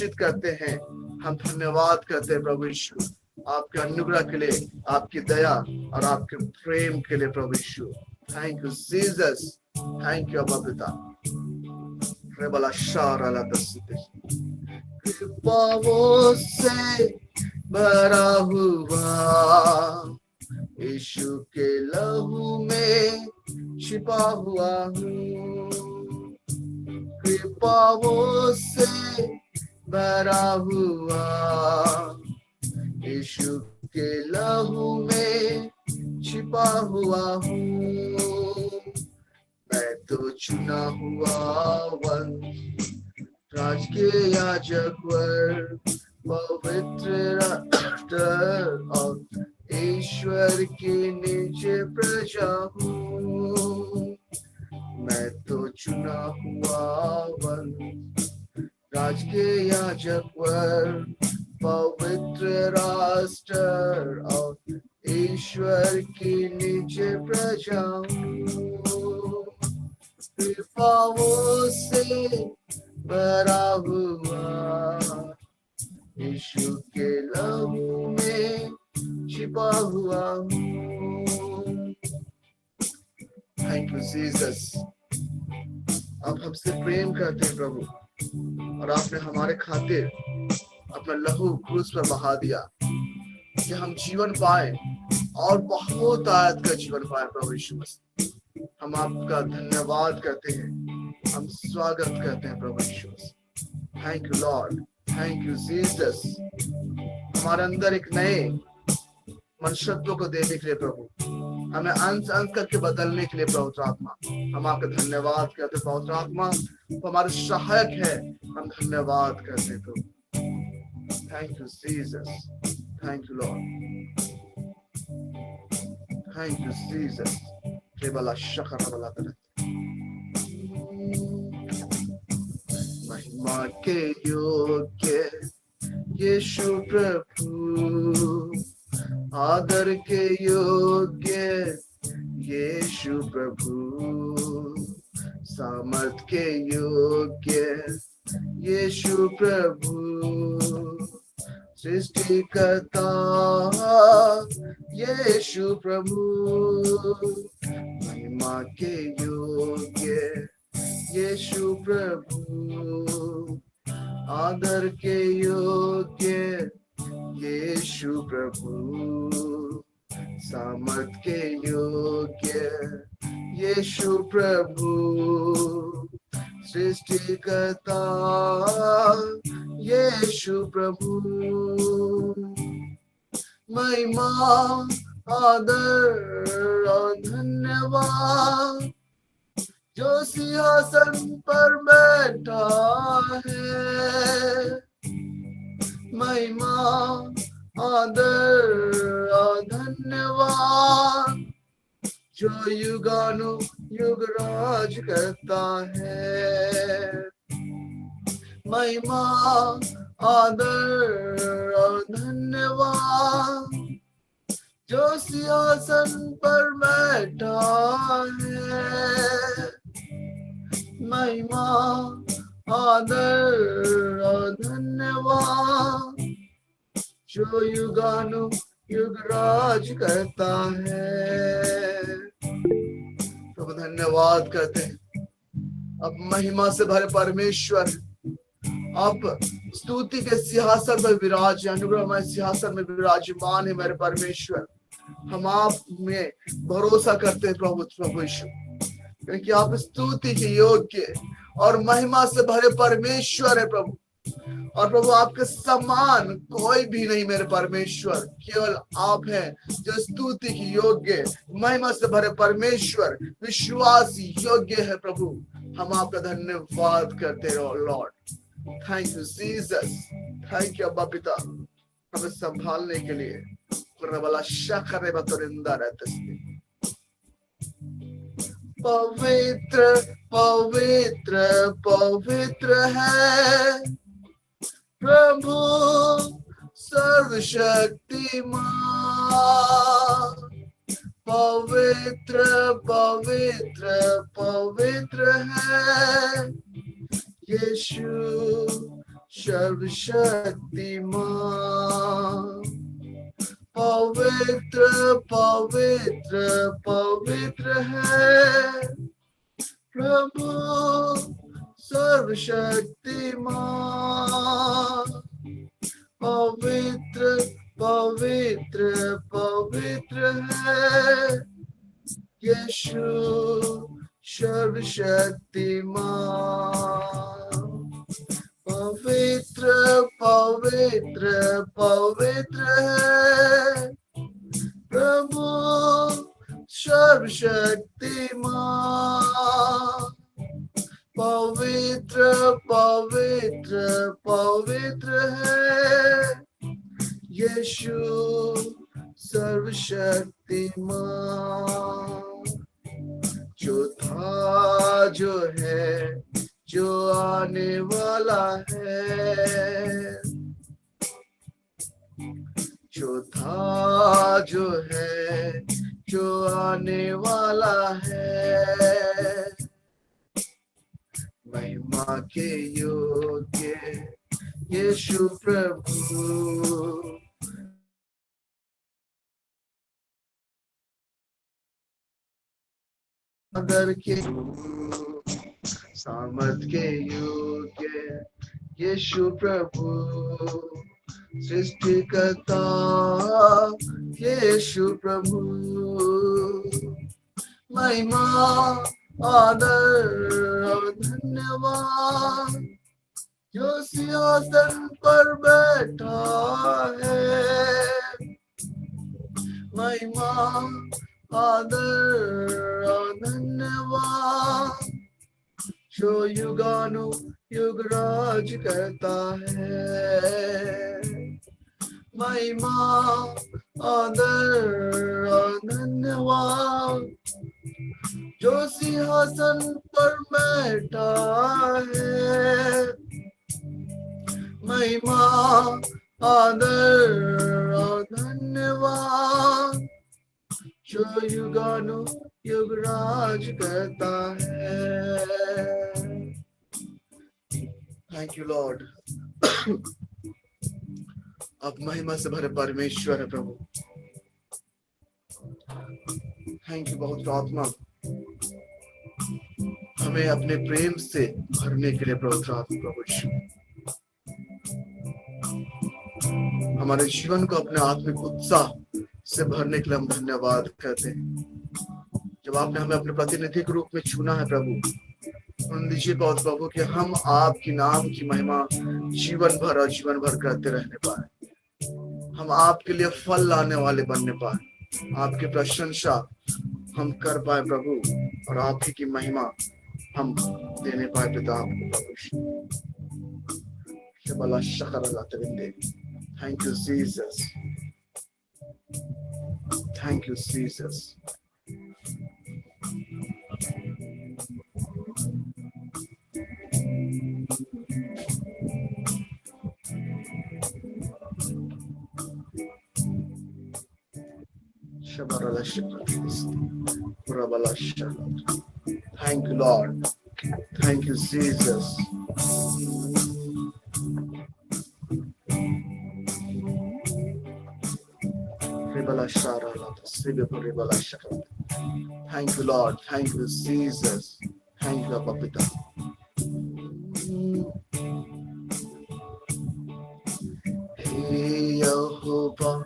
घोषित करते हैं, हम धन्यवाद करते हैं प्रभु यीशु आपके अनुग्रह के लिए, आपकी दया और आपके प्रेम के लिए प्रभु Yeshu. Thank you Jesus, thank you अब्बा पिता। कृपाओं से भरा हुआ यीशु के लहू में छिपा हुआ हूँ, कृपाओं से भरा हुआ यीशु के लहू में छिपा हुआ हूँ। मैं तो चुना हुआ वंश, राज के याजक वर्ग, पवित्र राष्ट्र और ईश्वर की निज प्रजा हूँ। मैं तो चुना हुआ वंश, राज के याजक वर्ग, पवित्र राष्ट्र और ईश्वर की निज प्रजा हूँ। कृपाओं से भरा हुआ यीशु के लहू में छिपा हुआ हूँ। Thank you Jesus. आप हमसे प्रेम करते हैं प्रभु, और आपने हमारे खातिर अपना लहू क्रूस पर बहा दिया कि हम जीवन पाए, और बहुत आयत का जीवन पाए प्रभु यीशु मसीह। हम आपका धन्यवाद करते हैं, हम स्वागत करते हैं प्रभु यीशु मसीह। Thank you Lord, thank you Jesus. हमारे अंदर एक नए मनुष्यत्व को देने के लिए प्रभु, हमें अंश अंश करके बदलने के लिए पवित्र आत्मा, हम आपका धन्यवाद करते हैं। पवित्र आत्मा तो हमारे सहायक है, हम धन्यवाद करते हैं प्रभु। Thank you Jesus, thank you Lord, thank you Jesus. केवल शकर वाला तरह महिमा के योग्य यीशु प्रभु, आदर के योग्य यीशु प्रभु, सामर्थ के योग्य यीशु प्रभु, सृष्टिकर्ता यीशु प्रभु, महिमा के योग्य यीशु प्रभु, आदर के योग्य यीशु प्रभु, सामर्थ के योग्य यीशु प्रभु, सृष्टिकर्ता यीशु प्रभु। महिमा आदर और धन्यवाद जो सिंहासन पर बैठा है, महिमा आदर और धन्यवाद जो युगानु युग राज करता है। महिमा आदर और धन्यवाद जो सिंहासन पर बैठा है, महिमा आदर और धन्यवाद जो युगानु युग राज करता है। तो धन्यवाद करते हैं। अब महिमा से भरे परमेश्वर, आप स्तुति के सिंहासन पर विराज, अनुग्रहमय सिंहासन में विराजमान है मेरे परमेश्वर। हम आप में भरोसा करते हैं प्रभु यीशु, क्योंकि आप स्तुति के योग्य और महिमा से भरे परमेश्वर है प्रभु। और प्रभु आपके समान कोई भी नहीं मेरे परमेश्वर, केवल आप हैं जो स्तुति की योग्य, महिमा से भरे परमेश्वर, विश्वास योग्य है प्रभु। हम आपका धन्यवाद करते रहो Lord. Thank you Jesus, thank you अब्बा पिता, हमें संभालने के लिए। पवित्र पवित्र पवित्र है प्रभु सर्वशक्तिमान, पवित्र पवित्र पवित्र है यीशु सर्वशक्तिमान, पवित्र पवित्र पवित्र है प्रभु सर्वशक्तिमान, पवित्र पवित्र पवित्र है यीशु सर्वशक्तिमान, पवित्र पवित्र पवित्र है प्रभु सर्वशक्तिमान, पवित्र पवित्र पवित्र है यीशु सर्वशक्तिमान, जो था जो है जो आने वाला है, जो था जो है जो आने वाला है, महिमा के योग्य यीशु प्रभु, अगर के सामर्थ के योग्य यीशु प्रभु, सृष्टिकर्ता यीशु प्रभु, महिमा आदर और धन्यवाद जो सिंहासन पर बैठा है, महिमा आदर और धन्यवाद जो युगानु युग राज करता है, महिमा आदर और धन्यवाद जो सिंहासन पर बैठा है, महिमा आदर और धन्यवाद जो युगानु युग राज करता है। Thank you Lord. अब महिमा से भरे परमेश्वर है प्रभु, थैंक यू बहुत आत्मा हमें अपने प्रेम से भरने के लिए प्रभु हमारे जीवन को अपने आत्मिक उत्साह से भरने के लिए हम धन्यवाद करते हैं। जब आपने हमें अपने प्रतिनिधि के रूप में चुना है प्रभु, दीजिए बहुत प्रभु कि हम आपकी नाम की महिमा जीवन भर और जीवन भर करते रहने पाए, हम आपके लिए फल लाने वाले बनने पाए, आपकी प्रशंसा हम कर पाए प्रभु, और आप ही की महिमा हम देने पाए पिता आपको प्रभु। Thank you Jesus, thank you Jesus. Thank you, Lord. Thank you, Jesus. Thank you, Lord. Thank you, Jesus. Thank you, Abba Pita. Hey, Yehovah,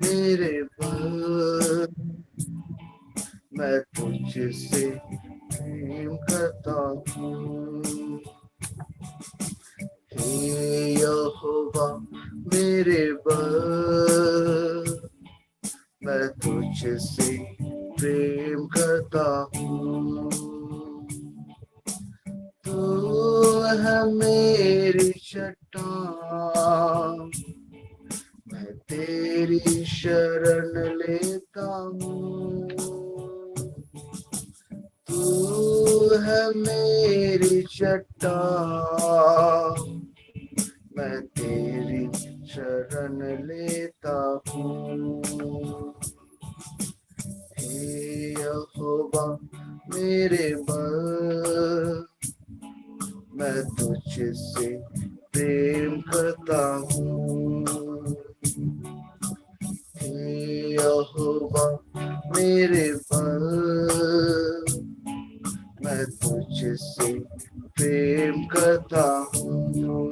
मेरे पर मैं तुझसे प्रेम करता हूँ। हे यहोवा मेरे पर मैं तुझसे प्रेम करता हूँ। तू है मेरी चट्टान, मैं तेरी शरण लेता हूँ। तू है मेरी चट्टान, मैं तेरी शरण लेता हूँ। हे यहोवा मेरे बल, मैं तुझसे प्रेम करता हूँ। यहोवा मेरे बल, मैं तुझसे प्रेम करता हूँ।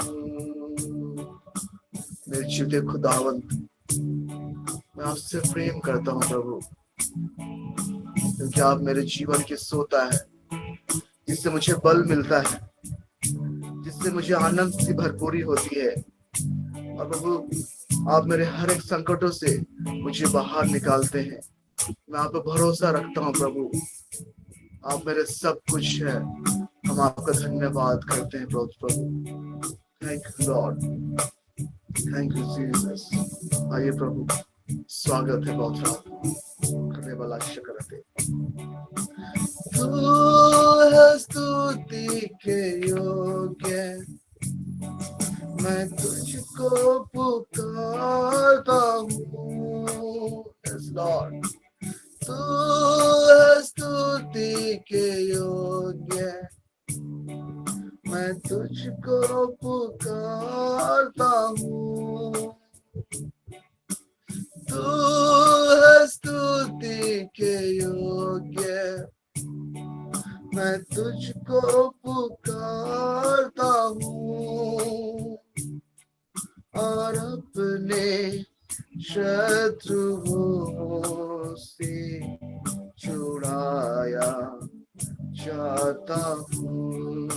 मेरे जीते खुदावंत, मैं आपसे प्रेम करता हूँ प्रभु, क्योंकि आप मेरे जीवन के सोता है, जिससे मुझे बल मिलता है, जिससे मुझे आनंद की भरपूरी होती है। और प्रभु आप मेरे हर एक संकटों से मुझे बाहर निकालते हैं। मैं आप पर भरोसा रखता हूँ प्रभु, आप मेरे सब कुछ है। हम आपका धन्यवाद करते हैं प्रभु। Thank you Lord, thank you Jesus. आइए प्रभु, स्वागत है बहुत करने वाला करते। तू है स्तुति के योग्य, मैं तुझको पुकारता हूँ। यस लॉर्ड, तू है स्तुति के योग्य, मैं तुझको पुकारता हूँ। तू है स्तुति के योग्य, मैं तुझको पुकारता हूँ। और अपने शत्रुओं से छुड़ाया चाहता हूँ।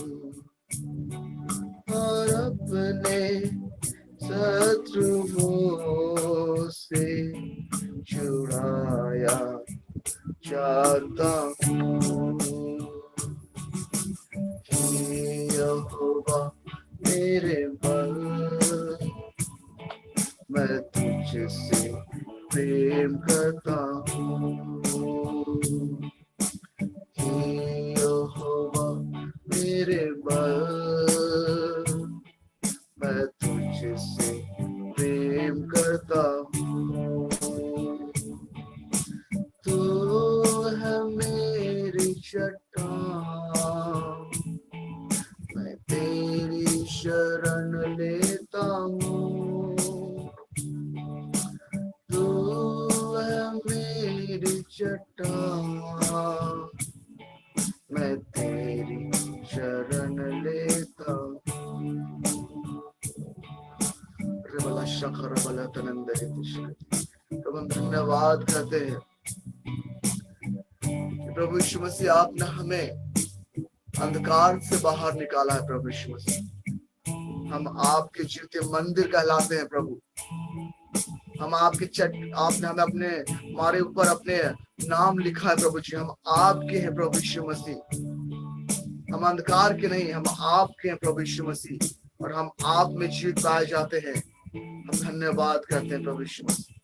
और अपने शत्रुओं से छुड़ाया चाहता हूँ। यहोवा मेरे बल, मैं तुझसे प्रेम करता हूँ। यहोवा मेरे बल, मैं तुझसे प्रेम करता हूँ। तू है मेरी चट्टान, मैं तेरी शरण लेता हूँ। तू है मेरी चट्टान, मैं तेरी शरण लेता हूँ। प्रभु हम धन्यवाद करते हैं कि प्रभु यीशु मसीह आपने हमें अंधकार से बाहर निकाला है। प्रभु यीशु मसीह, हम आपके जीवते मंदिर कहलाते हैं प्रभु। हम आपके आपने हमें अपने हमारे ऊपर अपने नाम लिखा है प्रभु जी। हम आपके हैं प्रभु यीशु मसीह, हम अंधकार के नहीं, हम आपके हैं प्रभु यीशु मसीह, और हम आप में जीवित पाए जाते हैं। हम धन्यवाद करते हैं प्रभु यीशु मसीह।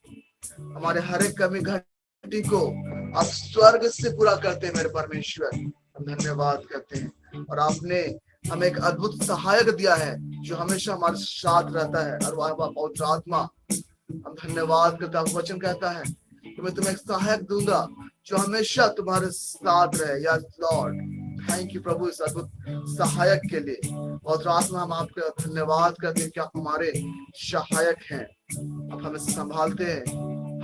हमारे हर एक कमी घटी को आप स्वर्ग से पूरा करते हैं मेरे परमेश्वर। हम धन्यवाद करते हैं, और आपने हमें एक अद्भुत सहायक दिया है जो हमेशा हमारे साथ रहता है, और वह पवित्र आत्मा। हम धन्यवाद करते हैं। वचन कहता है कि मैं तुम्हें एक सहायक दूंगा जो हमेशा तुम्हारे साथ रहे। यस लॉर्ड, थैंक यू प्रभु इस अद्भुत सहायक के लिए। और आत्मा हम आपका धन्यवाद करते हैं कि आप हमारे सहायक हैं। आप हमें संभालते हैं,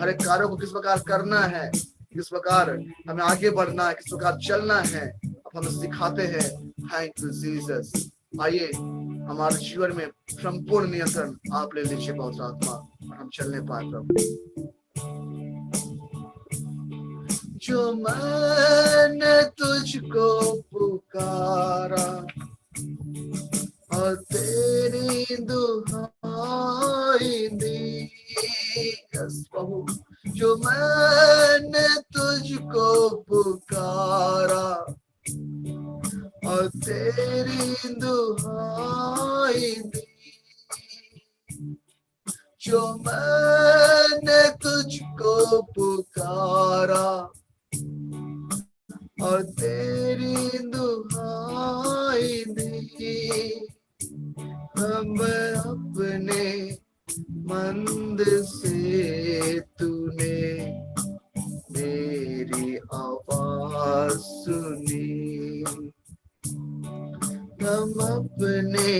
हर एक कार्य को किस प्रकार करना है, किस प्रकार हमें आगे बढ़ना है, किस प्रकार चलना है, आप हमें सिखाते हैं। Thank you Jesus. आइए हमारे जीवन में संपूर्ण नियंत्रण आप ले लीजिए पवित्र आत्मा, और हम चलने पाए प्रभु। जो मैंने तुझको पुकारा और तेरी दुहाई दी, प्रभु जो मैंने तुझको पुकारा और तेरी दुहाई दी, जो मैंने तुझको पुकारा और तेरी दुहाई दी, हम अपने मंदिर से तूने मेरी आवाज सुनी। हम अपने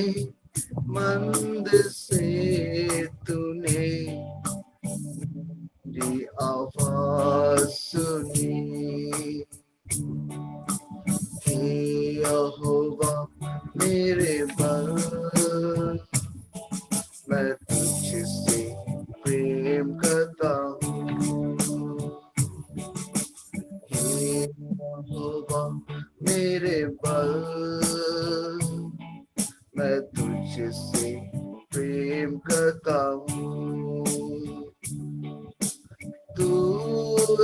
मंदिर से तूने मेरी आवाज सुनी। हे यहोवा मेरे बल, मैं तुझसे प्रेम करता हूँ। हे यहोवा मेरे बल, मैं तुझसे प्रेम करता हूँ। तू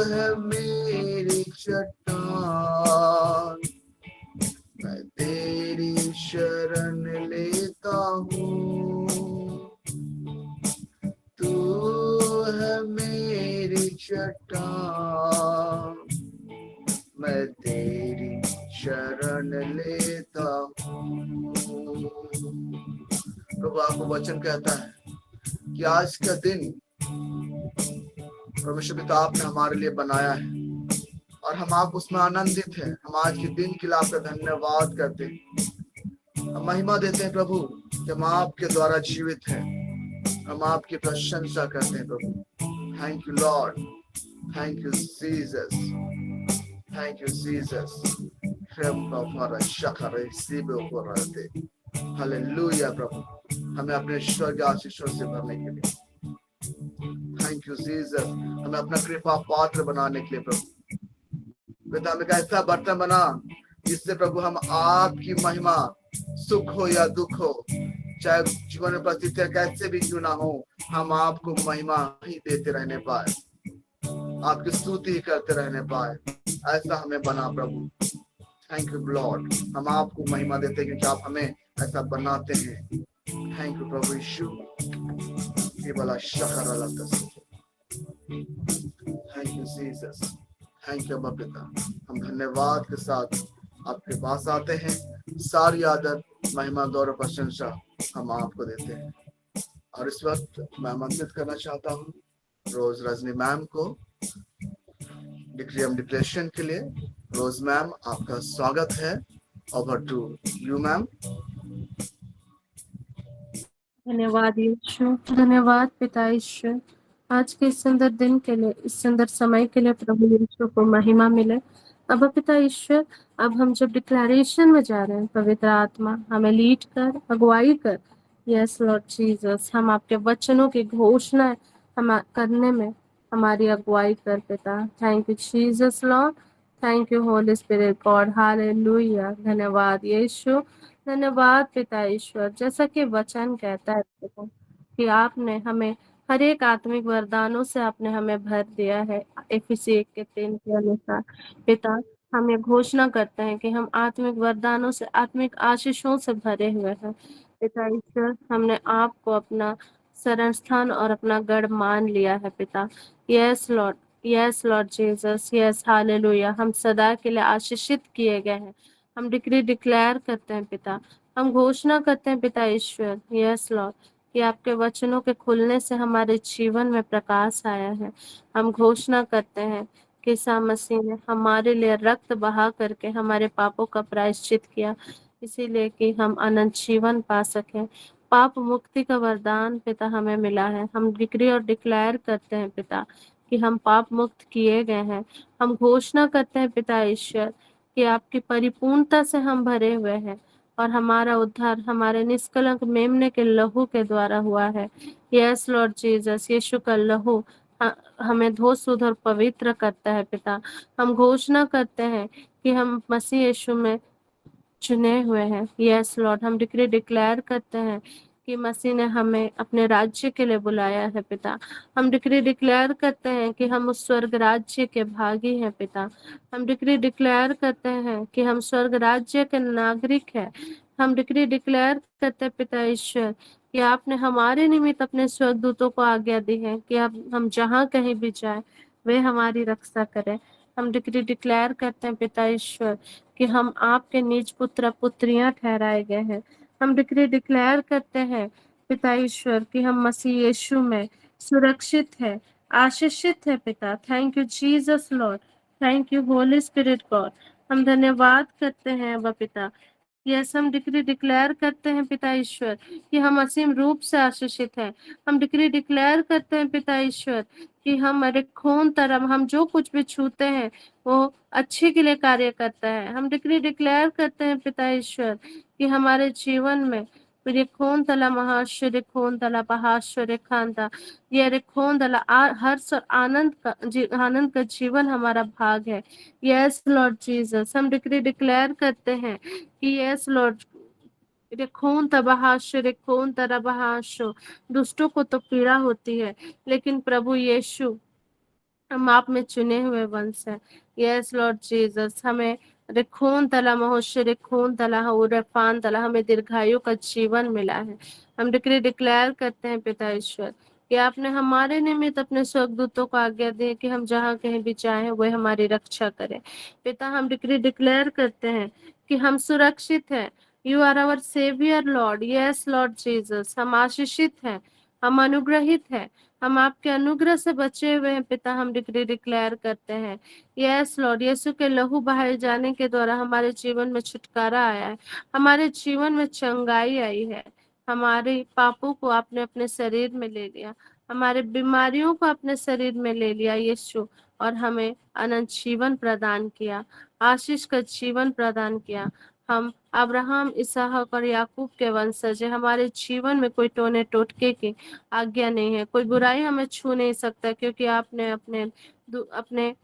है मेरी चट्टान, मैं तेरी शरण लेता हूँ। तू है मेरी चट्टान, मैं तेरी शरण लेता हूँ। प्रभु आपको वचन कहता है कि आज का दिन परमेश्वर पिता आपने हमारे लिए बनाया है और हम आप उसमें आनंदित हैं। हम आज के दिन के लिए आपका धन्यवाद करते हैं, हम महिमा देते हैं प्रभु कि हम आपके द्वारा जीवित हैं। हम आपकी प्रशंसा करते हैं प्रभु। Thank you Lord, thank you Jesus, thank you Jesus. Hallelujah प्रभु, हमें अपने स्वर्ग आशीषों से भरने के लिए थैंक यू जीसस। हमें अपना कृपा पात्र बनाने के लिए प्रभु पिता, हमें ऐसा बर्तन बना जिससे प्रभु हम आपकी महिमा, सुख हो या दुख हो, चाहे जीवन में परिस्थितियां कैसे भी क्यों ना हो, हम आपको महिमा ही देते रहने पाए, आपकी स्तुति करते रहने पाए, ऐसा हमें बना प्रभु। थैंक यू लॉर्ड, हम आपको महिमा देते हैं क्योंकि आप हमें ऐसा बनाते हैं। थैंक यू प्रभु यीशु। ये वाला शहर अलग, thank you Jesus, thank you पिता। हम धन्यवाद के साथ आपके पास आते हैं। सारी आदर, महिमा, गौरव, प्रशंसा हम आपको देते हैं। और इस वक्त मैं आमंत्रित करना चाहता हूँ रोज रजनी मैम को डिक्री डिप्रेशन के लिए। रोज मैम, आपका स्वागत है। Over to you ma'am. धन्यवाद यीशु, धन्यवाद पिता ईश्वर, आज के इस सुंदर दिन के लिए, इस सुंदर समय के लिए प्रभु यीशु को महिमा मिले। अब पिता ईश्वर, अब हम जब डिक्लेरेशन में जा रहे हैं, पवित्र आत्मा हमें लीड कर, अगुवाई कर। यस लॉर्ड जीसस, हम आपके वचनों की घोषणा हम करने में हमारी अगुवाई कर पिता। Thank you Jesus Lord, thank you Holy Spirit God, hallelujah. धन्यवाद यीशु, धन्यवाद पिता ईश्वर। जैसा कि वचन कहता है पिता कि आपने हमें हर एक आत्मिक वरदानों से आपने हमें भर दिया है, एफिसी 1:3 के अनुसार। पिता, हम ये घोषणा करते हैं कि हम आत्मिक वरदानों से, आत्मिक आशीषों से भरे हुए हैं। पिता ईश्वर, हमने आपको अपना शरण स्थान और अपना गढ़ मान लिया है पिता। Yes Lord, yes Lord Jesus, yes hallelujah. हम सदा के लिए आशीषित किए गए हैं। हम डिक्री डिक्लेयर करते हैं पिता, हम घोषणा करते हैं पिता ईश्वर, यस लॉर्ड, कि आपके वचनों के खुलने से हमारे जीवन में प्रकाश आया है। हम घोषणा करते हैं कि ईसा मसीह ने हमारे लिए रक्त बहा करके हमारे पापों का प्रायश्चित किया, इसीलिए कि हम अनंत जीवन पा सकें। पाप मुक्ति का वरदान पिता हमें मिला है। हम डिक्री और डिक्लेयर करते हैं पिता कि हम पाप मुक्त किए गए हैं। हम घोषणा करते हैं पिता ईश्वर कि आपकी परिपूर्णता से हम भरे हुए हैं और हमारा उद्धार हमारे निष्कलंक मेमने के लहू के द्वारा हुआ है। यस लॉर्ड जीसस, यीशु का लहू हमें धो शुद्ध और पवित्र करता है पिता। हम घोषणा करते हैं कि हम मसीह यीशु में चुने हुए हैं। यस लॉर्ड, हम डिक्री डिक्लेयर करते हैं कि मसीह ने हमें अपने राज्य के लिए बुलाया है पिता। हम डिक्री डिक्लेयर करते हैं कि हम उस स्वर्ग राज्य के भागी हैं पिता। हम डिक्री डिक्लेयर करते हैं कि हम स्वर्ग राज्य के नागरिक हैं। हम डिक्री डिक्लेयर करते हैं पिता ईश्वर कि आपने हमारे निमित्त अपने स्वर्गदूतों को आज्ञा दी है कि अब हम जहाँ कहीं भी जाए वे हमारी रक्षा करें। हम डिक्री डिक्लेयर करते हैं पिता ईश्वर कि हम आपके निज पुत्र पुत्रियां ठहराए गए हैं। हम डिक्री डिक्लेयर करते हैं पिता ईश्वर कि हम मसीह यीशु में सुरक्षित है, आशीषित है पिता। Thank you Jesus Lord, thank you Holy Spirit God. हम धन्यवाद करते हैं अब पिता यस, हम डिक्री डिक्लेयर करते हैं पिता ईश्वर कि हम असीम रूप से आशीषित हैं। हम डिक्री डिक्लेयर करते हैं पिता ईश्वर कि हमारे खून तरफ हम जो कुछ भी छूते हैं वो अच्छे के लिए कार्य करता है। हम डिक्री डिक्लेयर करते हैं पिता ईश्वर कि हमारे जीवन में ये खून तला महाश्चर्य खून तला पहाश्चर्य खानता ये रे खून तला हर्ष और आनंद का जीवन हमारा भाग है। यस लॉर्ड जीसस, हम डिक्री डिक्लेयर करते हैं कि यस लॉर्ड खून तबाहाशो रे खून तरबाहाशो, दुष्टों को तो पीड़ा होती है लेकिन प्रभु यीशु हम आप में चुने हुए वंश है। यस लॉर्ड जीसस, हमें रिखून तला महोश रिखून तला हो रफान तला हमें दीर्घायु का जीवन मिला है। हम डिक्री डिक्लेयर करते हैं पिता ईश्वर कि आपने हमारे निमित्त अपने स्वर्गदूतों को आज्ञा दी कि हम जहाँ कहीं भी जाएं वह हमारी रक्षा करें। पिता, हम डिक्री डिक्लेयर करते हैं कि हम सुरक्षित हैं। You are our saviour lord. Yes Lord Jesus, हम आशीषित हैं, हम अनुग्रहित हैं, हम आपके अनुग्रह से बचे हुए हैं। पिता, हम डिक्री डिक्लेयर करते हैं यस लॉर्ड, यीशु के लहू बहाए जाने के द्वारा हमारे जीवन में छुटकारा आया है, हमारे जीवन में चंगाई आई है। हमारे पापों को आपने अपने शरीर में ले लिया, हमारे बीमारियों को अपने शरीर में ले लिया यीशु, और हमें अनंत जीवन प्रदान किया, आशीष का जीवन प्रदान किया। हम अब्राहम, इसहाक और याकूब के वंशज है। हमारे जीवन में कोई टोने टोटके की आज्ञा नहीं है, कोई बुराई हमें छू नहीं सकता, क्योंकि आपने अपने अपने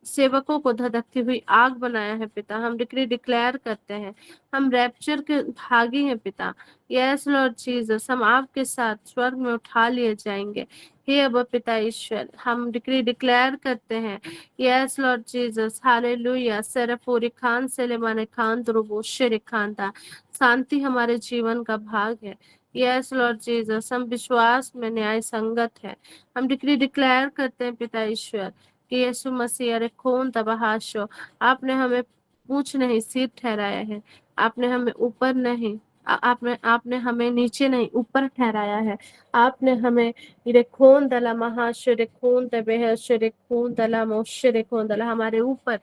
सेवकों को धधकती हुई आग बनाया है। पिता, हम डिक्री डिक्लेयर करते हैं हम रैप्चर के भागी हैं। पिता, यस लॉर्ड जीसस, हम आपके साथ स्वर्ग में उठा लिए जाएंगे। हे अब पिता ईश्वर, हम डिक्री डिक्लेयर करते हैं यस लॉर्ड जीसस, हालेलुया। सरफोरी खान सेलेमाने खान द्रुबो शेरे खान था, शांति हमारे जीवन का भाग है। यस लॉर्ड जीसस, हम विश्वास में न्याय संगत है। हम डिक्री डिक्लेयर करते हैं पिता ईश्वर कि यीशु मसीह अरे खून तबाहाशो, आपने हमें पूछ नहीं सिर ठहराया है, आपने हमें ऊपर नहीं आपने हमें नीचे नहीं ऊपर ठहराया है। आपने हमें रे खून दला महाश्चर्य खून तबेहश्चर्य खून दला मोश्चर्य खून दला हमारे ऊपर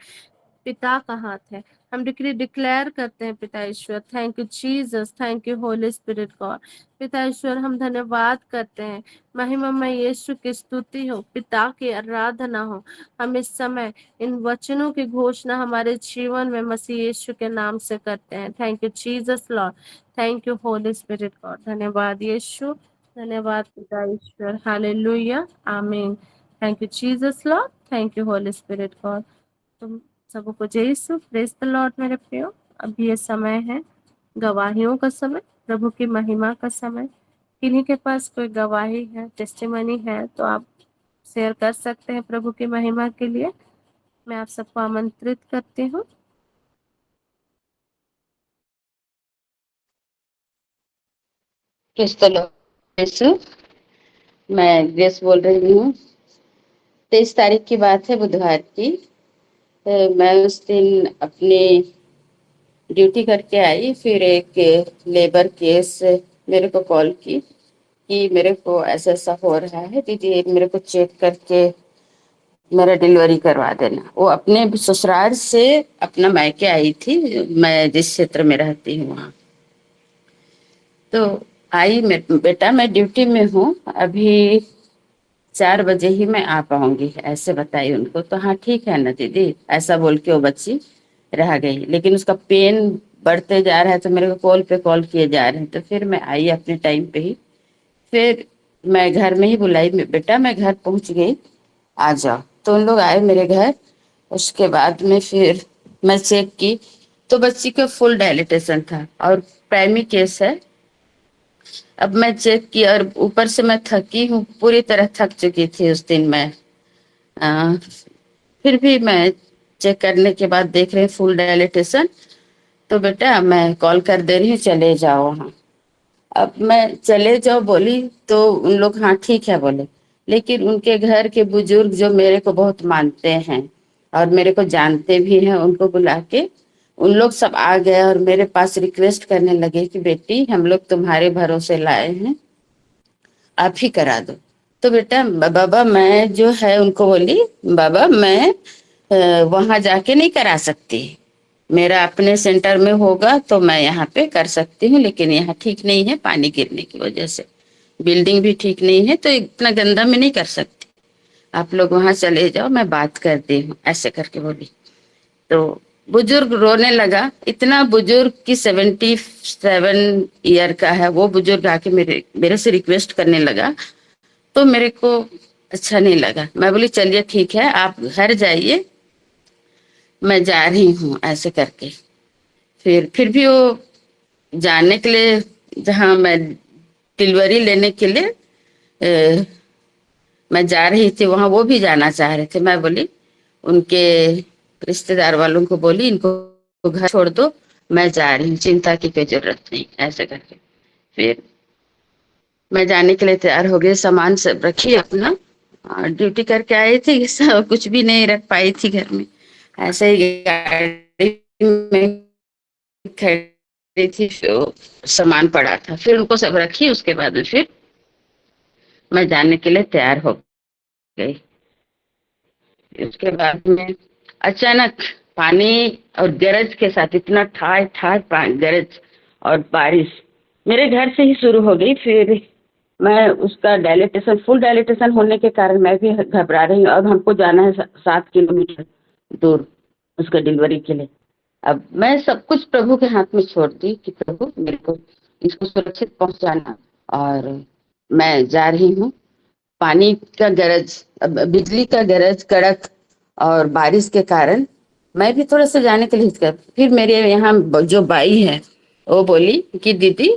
पिता का हाथ है। हम डिक्री डिक्लेयर करते हैं पिता ईश्वर, thank you Jesus, thank you Holy Spirit God. पिता ईश्वर, हम धन्यवाद करते हैं, महिमा में यीशु की स्तुति हो, पिता की आराधना हो। हम इस समय इन वचनों की घोषणा हमारे जीवन में मसीह यीशु के नाम से करते हैं। Thank you Jesus Lord, thank you Holy Spirit God. धन्यवाद यीशु, धन्यवाद पिता ईश्वर, हालेलुया, आमीन। Thank you Jesus Lord, thank you Holy Spirit God. तुम सबको जय यीशु, प्रेज द लॉर्ड मेरे प्रियो। अभी ये समय है गवाहियों का समय, प्रभु की महिमा का समय। किन्हीं के पास कोई गवाही है, टेस्टिमनी है, तो आप शेयर कर सकते हैं प्रभु की महिमा के लिए। मैं आप सबको आमंत्रित करती हूँ। प्रेज द लॉर्ड यीशु। मैं ग्रेस बोल रही हूँ। 23 तारीख की बात है, बुधवार की। मैं उस दिन अपनी ड्यूटी करके आई, फिर एक लेबर केस मेरे को कॉल की कि मेरे को ऐसा ऐसा हो रहा है दीदी, मेरे को चेक करके मेरा डिलीवरी करवा देना। वो अपने ससुराल से अपना मायके आई थी, मैं जिस क्षेत्र में रहती हूँ वहाँ। तो आई, बेटा मैं ड्यूटी में हूँ, अभी 4 बजे ही मैं आ पाऊंगी, ऐसे बताई उनको। तो हाँ ठीक है ना दीदी, ऐसा बोल के वो बच्ची रह गई। लेकिन उसका पेन बढ़ते जा रहा है, तो मेरे को कॉल पे कॉल किए जा रहे हैं। तो फिर मैं आई अपने टाइम पे ही। फिर मैं घर में ही बुलाई, बेटा मैं घर पहुंच गई, आ जाओ। तो उन लोग आए मेरे घर। उसके बाद में फिर मैं चेक की तो बच्ची का फुल डायलिटेशन था और प्राइमरी केस है। अब मैं चेक किया और ऊपर से मैं थकी हूँ, पूरी तरह थक चुकी थी उस दिन मैं। आ, फिर भी मैं चेक करने के बाद देख रहे फुल डायलिटेशन। तो बेटा मैं कॉल कर दे रही हूँ, चले जाओ वहाँ। अब मैं चले जाओ बोली तो उन लोग हाँ ठीक है बोले। लेकिन उनके घर के बुजुर्ग जो मेरे को बहुत मानते हैं और मेरे को जानते भी हैं, उनको बुला के उन लोग सब आ गए और मेरे पास रिक्वेस्ट करने लगे कि बेटी हम लोग तुम्हारे भरोसे लाए हैं, आप ही करा दो। तो बेटा बाबा मैं जो है उनको बोली, बाबा मैं वहां जाके नहीं करा सकती, मेरा अपने सेंटर में होगा तो मैं यहाँ पे कर सकती हूँ, लेकिन यहाँ ठीक नहीं है पानी गिरने की वजह से, बिल्डिंग भी ठीक नहीं है, तो इतना गंदा में नहीं कर सकती, आप लोग वहां चले जाओ, मैं बात करती हूँ, ऐसे करके बोली। तो बुजुर्ग रोने लगा, इतना बुजुर्ग की 77 ईयर का है वो बुजुर्ग, आके मेरे से रिक्वेस्ट करने लगा, तो मेरे को अच्छा नहीं लगा। मैं बोली चलिए ठीक है, आप घर जाइए, मैं जा रही हूँ, ऐसे करके। फिर भी वो जाने के लिए, जहाँ मैं डिलीवरी लेने के लिए मैं जा रही थी, वहां वो भी जाना चाह रहे थे। मैं बोली उनके रिश्तेदार वालों को, बोली इनको घर छोड़ दो, मैं जा रही हूँ, चिंता की कोई जरूरत नहीं, ऐसे करके। फिर मैं जाने के लिए तैयार हो गई, सामान सब रखी अपना, और ड्यूटी करके आई थी, सब कुछ भी नहीं रख पाई थी घर में, ऐसे ही गाड़ी में खड़ी थी, फिर सामान पड़ा था, फिर उनको सब रखी, उसके बाद में फिर मैं जाने के लिए तैयार हो गई। उसके बाद में अचानक पानी और गरज के साथ, इतना ठाय ठाय गरज और बारिश मेरे घर से ही शुरू हो गई। फिर मैं उसका डायलिटेशन, फुल डायलिटेशन होने के कारण मैं भी घबरा रही हूँ। अब हमको जाना है 7 किलोमीटर दूर उसका डिलीवरी के लिए। अब मैं सब कुछ प्रभु के हाथ में छोड़ दी कि प्रभु मेरे को इसको सुरक्षित पहुंचाना, और मैं जा रही हूँ। पानी का गरज, बिजली का गरज कड़क और बारिश के कारण मैं भी थोड़ा सा जाने के लिए हिचका। फिर मेरे यहाँ जो बाई है वो बोली कि दीदी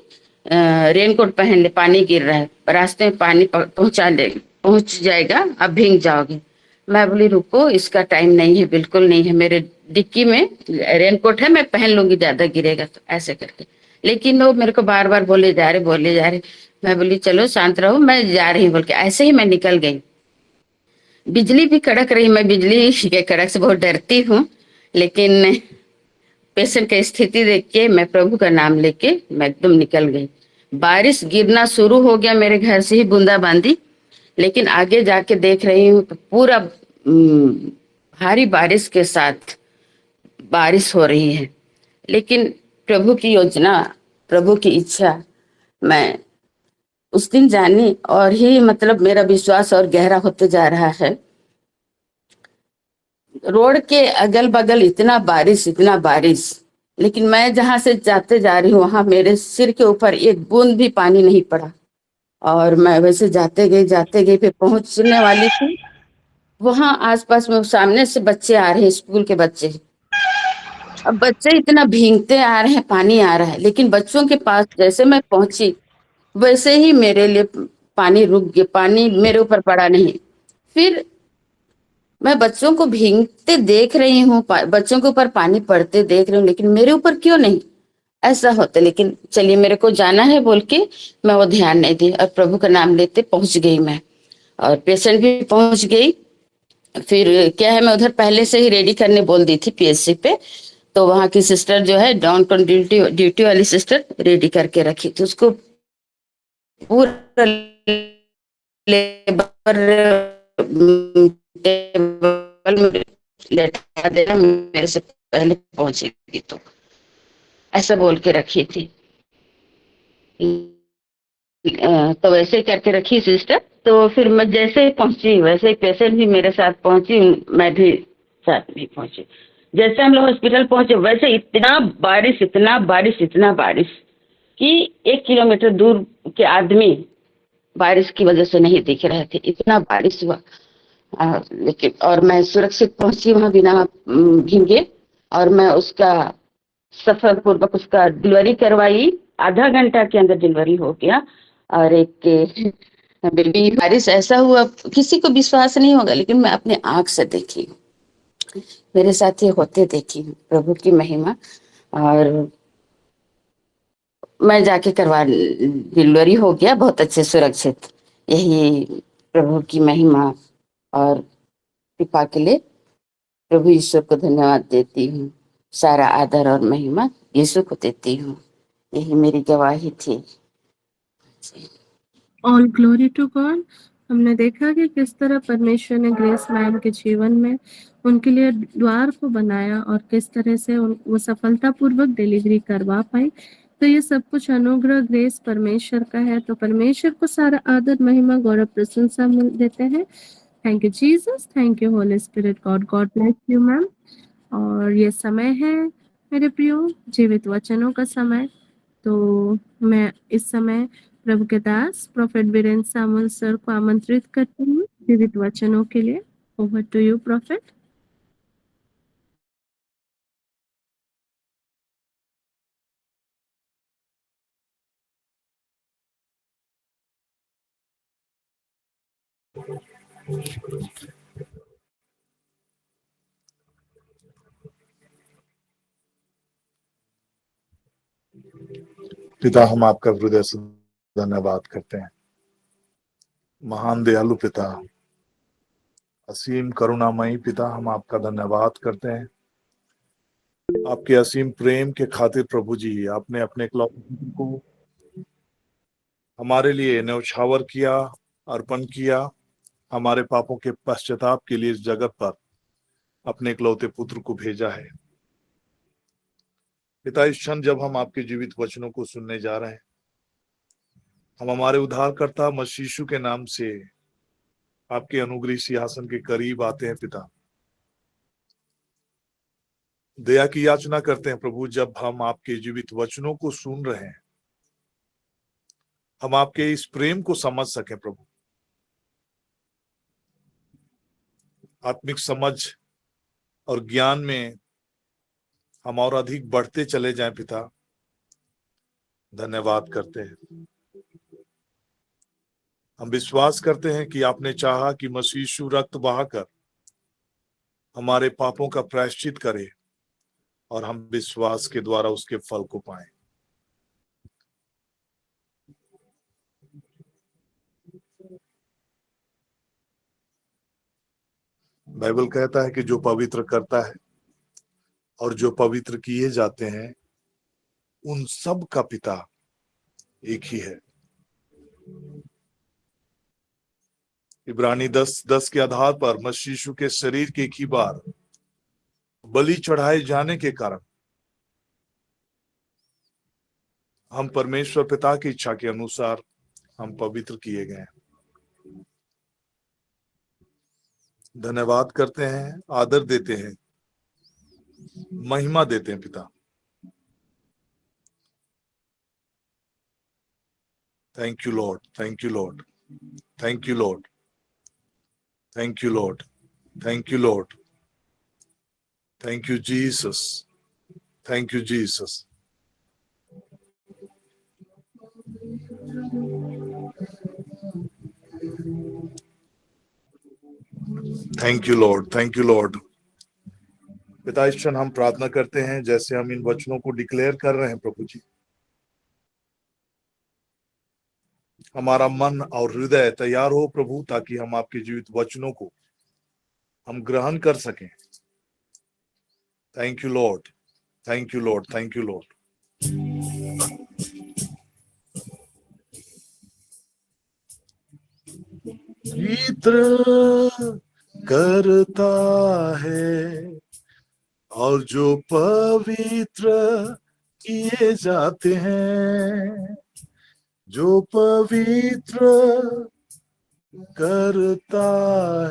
रेनकोट पहन ले, पानी गिर रहा है, रास्ते में पानी पहुंच जाएगा, आप भीग जाओगे। मैं बोली रुको, इसका टाइम नहीं है, बिल्कुल नहीं है, मेरे डिक्की में रेनकोट है, मैं पहन लूंगी, ज्यादा गिरेगा तो, ऐसे करके। लेकिन वो मेरे को बार बार बोले जा रहे। मैं बोली चलो शांत रहो, मैं जा रही हूँ बोल के, ऐसे ही मैं निकल गई। बिजली भी कड़क रही, मैं बिजली के कड़क से बहुत डरती हूँ, लेकिन पेशेंट की स्थिति देख के मैं प्रभु का नाम लेके मैं एकदम निकल गई। बारिश गिरना शुरू हो गया, मेरे घर से ही बूंदाबांदी, लेकिन आगे जाके देख रही हूँ तो पूरा भारी बारिश के साथ बारिश हो रही है। लेकिन प्रभु की योजना, प्रभु की इच्छा मैं उस दिन जानी, और ही मतलब मेरा विश्वास और गहरा होते जा रहा है। रोड के अगल बगल इतना बारिश, लेकिन मैं जहां से जाते जा रही हूँ वहां मेरे सिर के ऊपर एक बूंद भी पानी नहीं पड़ा। और मैं वैसे जाते गई, फिर पहुंचने वाली थी वहां, आसपास में सामने से बच्चे आ रहे हैं, स्कूल के बच्चे। अब बच्चे इतना भीगते आ रहे हैं, पानी आ रहा है, लेकिन बच्चों के पास जैसे मैं पहुंची वैसे ही मेरे लिए पानी रुक गया, पानी मेरे ऊपर पड़ा नहीं। फिर मैं बच्चों को भीगते देख रही हूँ, बच्चों के ऊपर पानी पड़ते देख रही हूँ, लेकिन मेरे ऊपर क्यों नहीं ऐसा होता। लेकिन चलिए मेरे को जाना है बोल के मैं वो ध्यान नहीं दी, और प्रभु का नाम लेते पहुंच गई मैं, और पेशेंट भी पहुंच गई। फिर क्या है, मैं उधर पहले से ही रेडी करने बोल दी थी पीएचसी पे, तो वहां की सिस्टर जो है, डाउन टाउन ड्यूटी वाली सिस्टर रेडी करके रखी थी, उसको पूरा लेबर टेबल में लेटा देना, मेरे से पहले पहुंचेगी तो, ऐसा बोल के रखी थी। तो वैसे ही करके रखी सिस्टर। तो फिर मैं जैसे ही पहुंची वैसे ही पेशेंट भी मेरे साथ पहुंची, मैं भी साथ में पहुंची। जैसे हम लोग हॉस्पिटल पहुंचे वैसे इतना बारिश कि 1 किलोमीटर दूर के आदमी बारिश की वजह से नहीं दिख रहे थे, इतना बारिश हुआ। लेकिन और मैं सुरक्षित पहुंची वहां बिना भीगे, और मैं उसका सफल पूर्वक उसका डिलीवरी करवाई। आधा घंटा के अंदर डिलीवरी हो गया। और एक बेबी, बारिश ऐसा हुआ किसी को विश्वास नहीं होगा, लेकिन मैं अपने आंख से देखी, मेरे साथ ये होते देखी हूँ, प्रभु की महिमा। और मैं जाके करवा, डिलीवरी हो गया बहुत अच्छे सुरक्षित। यही प्रभु की महिमा और कृपा के लिए प्रभु ईश्वर को धन्यवाद देती हूँ। सारा आदर और महिमा यीशु को देती हूँ। यही मेरी गवाही थी। All glory to God. हमने देखा कि किस तरह परमेश्वर ने ग्रेस मैम के जीवन में उनके लिए द्वार को बनाया और किस तरह से वो सफलतापूर्वक डिलीवरी करवा पाई। तो ये सब कुछ अनुग्रह ग्रेस परमेश्वर का है, तो परमेश्वर को सारा आदर महिमा गौरव प्रशंसा मिल देते हैं। Thank you Jesus, thank you Holy Spirit, God God bless you ma'am. और ये समय है मेरे प्रियो जीवित वचनों का समय। तो मैं इस समय प्रभु के दास प्रोफेट बीरेंद्र सामुल सर को आमंत्रित करती हूँ जीवित वचनों के लिए। Over to you prophet. पिता, हम आपका हृदय से धन्यवाद करते हैं। महान दयालु पिता, असीम करुणामयी पिता, हम आपका धन्यवाद करते हैं आपके असीम प्रेम के खातिर। प्रभु जी, आपने अपने इकलौते पुत्र को हमारे लिए न्यौछावर किया, अर्पण किया, हमारे पापों के पश्चाताप के लिए इस जगत पर अपने इकलौते पुत्र को भेजा है। पिता, इस क्षण जब हम आपके जीवित वचनों को सुनने जा रहे हैं, हम हमारे उद्धारकर्ता मसीह यीशु के नाम से आपके अनुग्रही सिंहासन के करीब आते हैं। पिता, दया की याचना करते हैं प्रभु, जब हम आपके जीवित वचनों को सुन रहे हैं, हम आपके इस प्रेम को समझ सकें प्रभु। आत्मिक समझ और ज्ञान में हम और अधिक बढ़ते चले जाएं। पिता, धन्यवाद करते हैं। हम विश्वास करते हैं कि आपने चाहा कि मसीह यीशु रक्त बहाकर हमारे पापों का प्रायश्चित करे और हम विश्वास के द्वारा उसके फल को पाएं। बाइबल कहता है कि जो पवित्र करता है और जो पवित्र किए जाते हैं, उन सब का पिता एक ही है। इब्रानी 10:10 के आधार पर मसीह यीशु के शरीर के एक ही बार बलि चढ़ाए जाने के कारण हम परमेश्वर पिता की इच्छा के अनुसार हम पवित्र किए गए हैं। धन्यवाद करते हैं, आदर देते हैं, महिमा देते हैं पिता। Thank you Lord, thank you Lord, thank you Lord, thank you Lord, thank you Lord, thank you Jesus, thank you Jesus. Thank you Lord, thank you Lord. पिता, इस क्षण हम प्रार्थना करते हैं, जैसे हम इन वचनों को डिक्लेयर कर रहे हैं प्रभु जी, हमारा मन और हृदय तैयार हो प्रभु, ताकि हम आपके जीवित वचनों को हम ग्रहण कर सकें। Thank you Lord, thank you Lord, thank you Lord. पवित्र करता है और जो पवित्र किए जाते हैं, जो पवित्र करता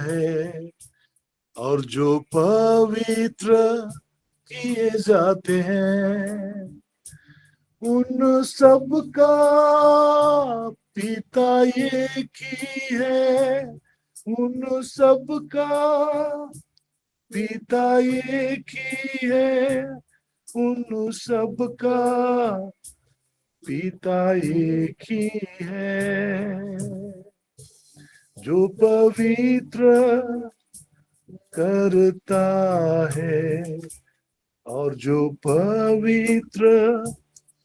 है और जो पवित्र किए जाते हैं, उन सब का पिता एक ही है, उन सब का पिता एक ही है, उन सब का पिता एक ही है, जो पवित्र करता है और जो पवित्र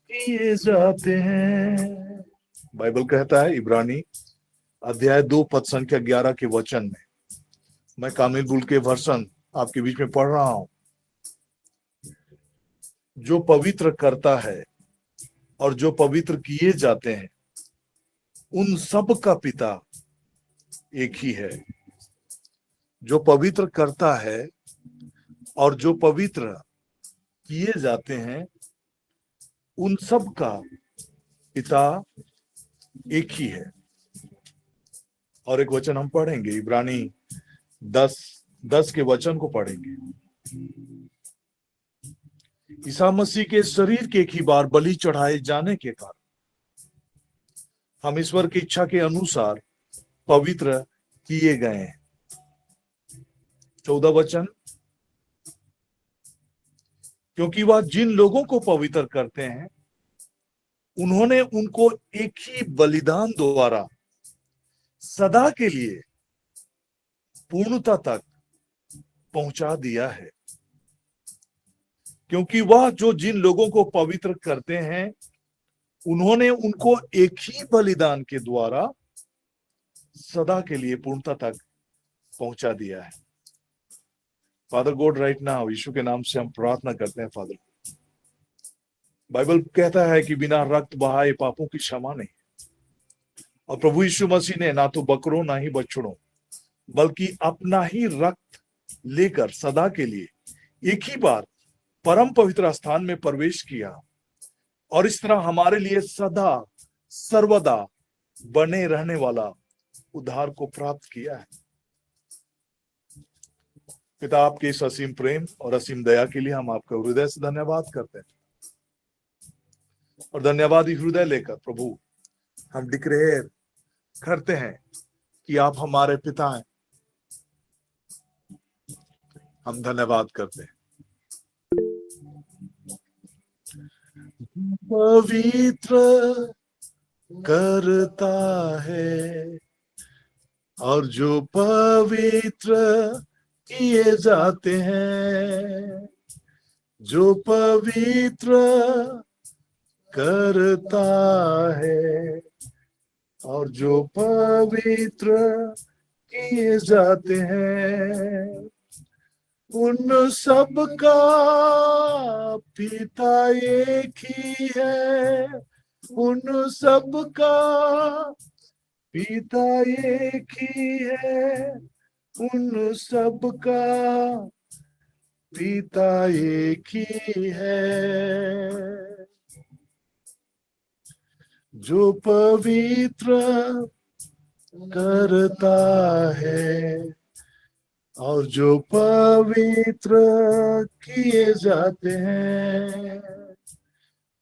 किए जाते हैं। बाइबल कहता है इब्रानी अध्याय 2 पद संख्या 11 के वचन में, मैं कामिल बुल के वर्षन आपके बीच में पढ़ रहा हूं, जो पवित्र करता है और जो पवित्र किए जाते हैं, उन सब का पिता एक ही है। जो पवित्र करता है और जो पवित्र किए जाते हैं, उन सब का पिता एक ही है। और एक वचन हम पढ़ेंगे, इब्रानी 10 के वचन को पढ़ेंगे। ईसा मसीह के शरीर के एक ही बार बलि चढ़ाए जाने के कारण हम ईश्वर की इच्छा के अनुसार पवित्र किए गए हैं। 14 वचन, क्योंकि वह जिन लोगों को पवित्र करते हैं उन्होंने उनको एक ही बलिदान द्वारा सदा के लिए पूर्णता तक पहुंचा दिया है। क्योंकि वह जो जिन लोगों को पवित्र करते हैं उन्होंने उनको एक ही बलिदान के द्वारा सदा के लिए पूर्णता तक पहुंचा दिया है। फादर गॉड, राइट नाउ यीशु के नाम से हम प्रार्थना करते हैं। फादर, बाइबल कहता है कि बिना रक्त बहाए पापों की क्षमा नहीं, और प्रभु यीशु मसीह ने ना तो बकरों ना ही बछड़ों बल्कि अपना ही रक्त लेकर सदा के लिए एक ही बार परम पवित्र स्थान में प्रवेश किया और इस तरह हमारे लिए सदा सर्वदा बने रहने वाला उद्धार को प्राप्त किया है। पिता, आपके इस असीम प्रेम और असीम दया के लिए हम आपका हृदय से धन्यवाद करते हैं। और धन्यवादी हृदय लेकर प्रभु हम डिक्लेयर करते हैं कि आप हमारे पिता हैं। हम धन्यवाद करते हैं। पवित्र करता है और जो पवित्र किए जाते हैं, जो पवित्र करता है और जो पवित्र किए जाते हैं, उन सब का पिता एक ही है। उन सब का पिता एक ही है। उन सब का पिता एक ही है। जो पवित्र करता है और जो पवित्र किए जाते हैं,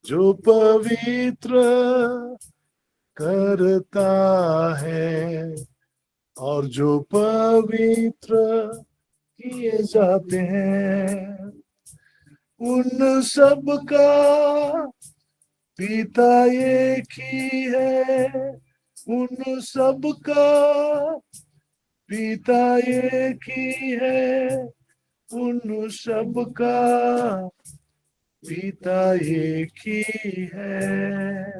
जो पवित्र करता है और जो पवित्र किए जाते हैं, उन सब का पिता एक ही है। उन सब का पिता एक ही है। उन सब का पिता एक ही है।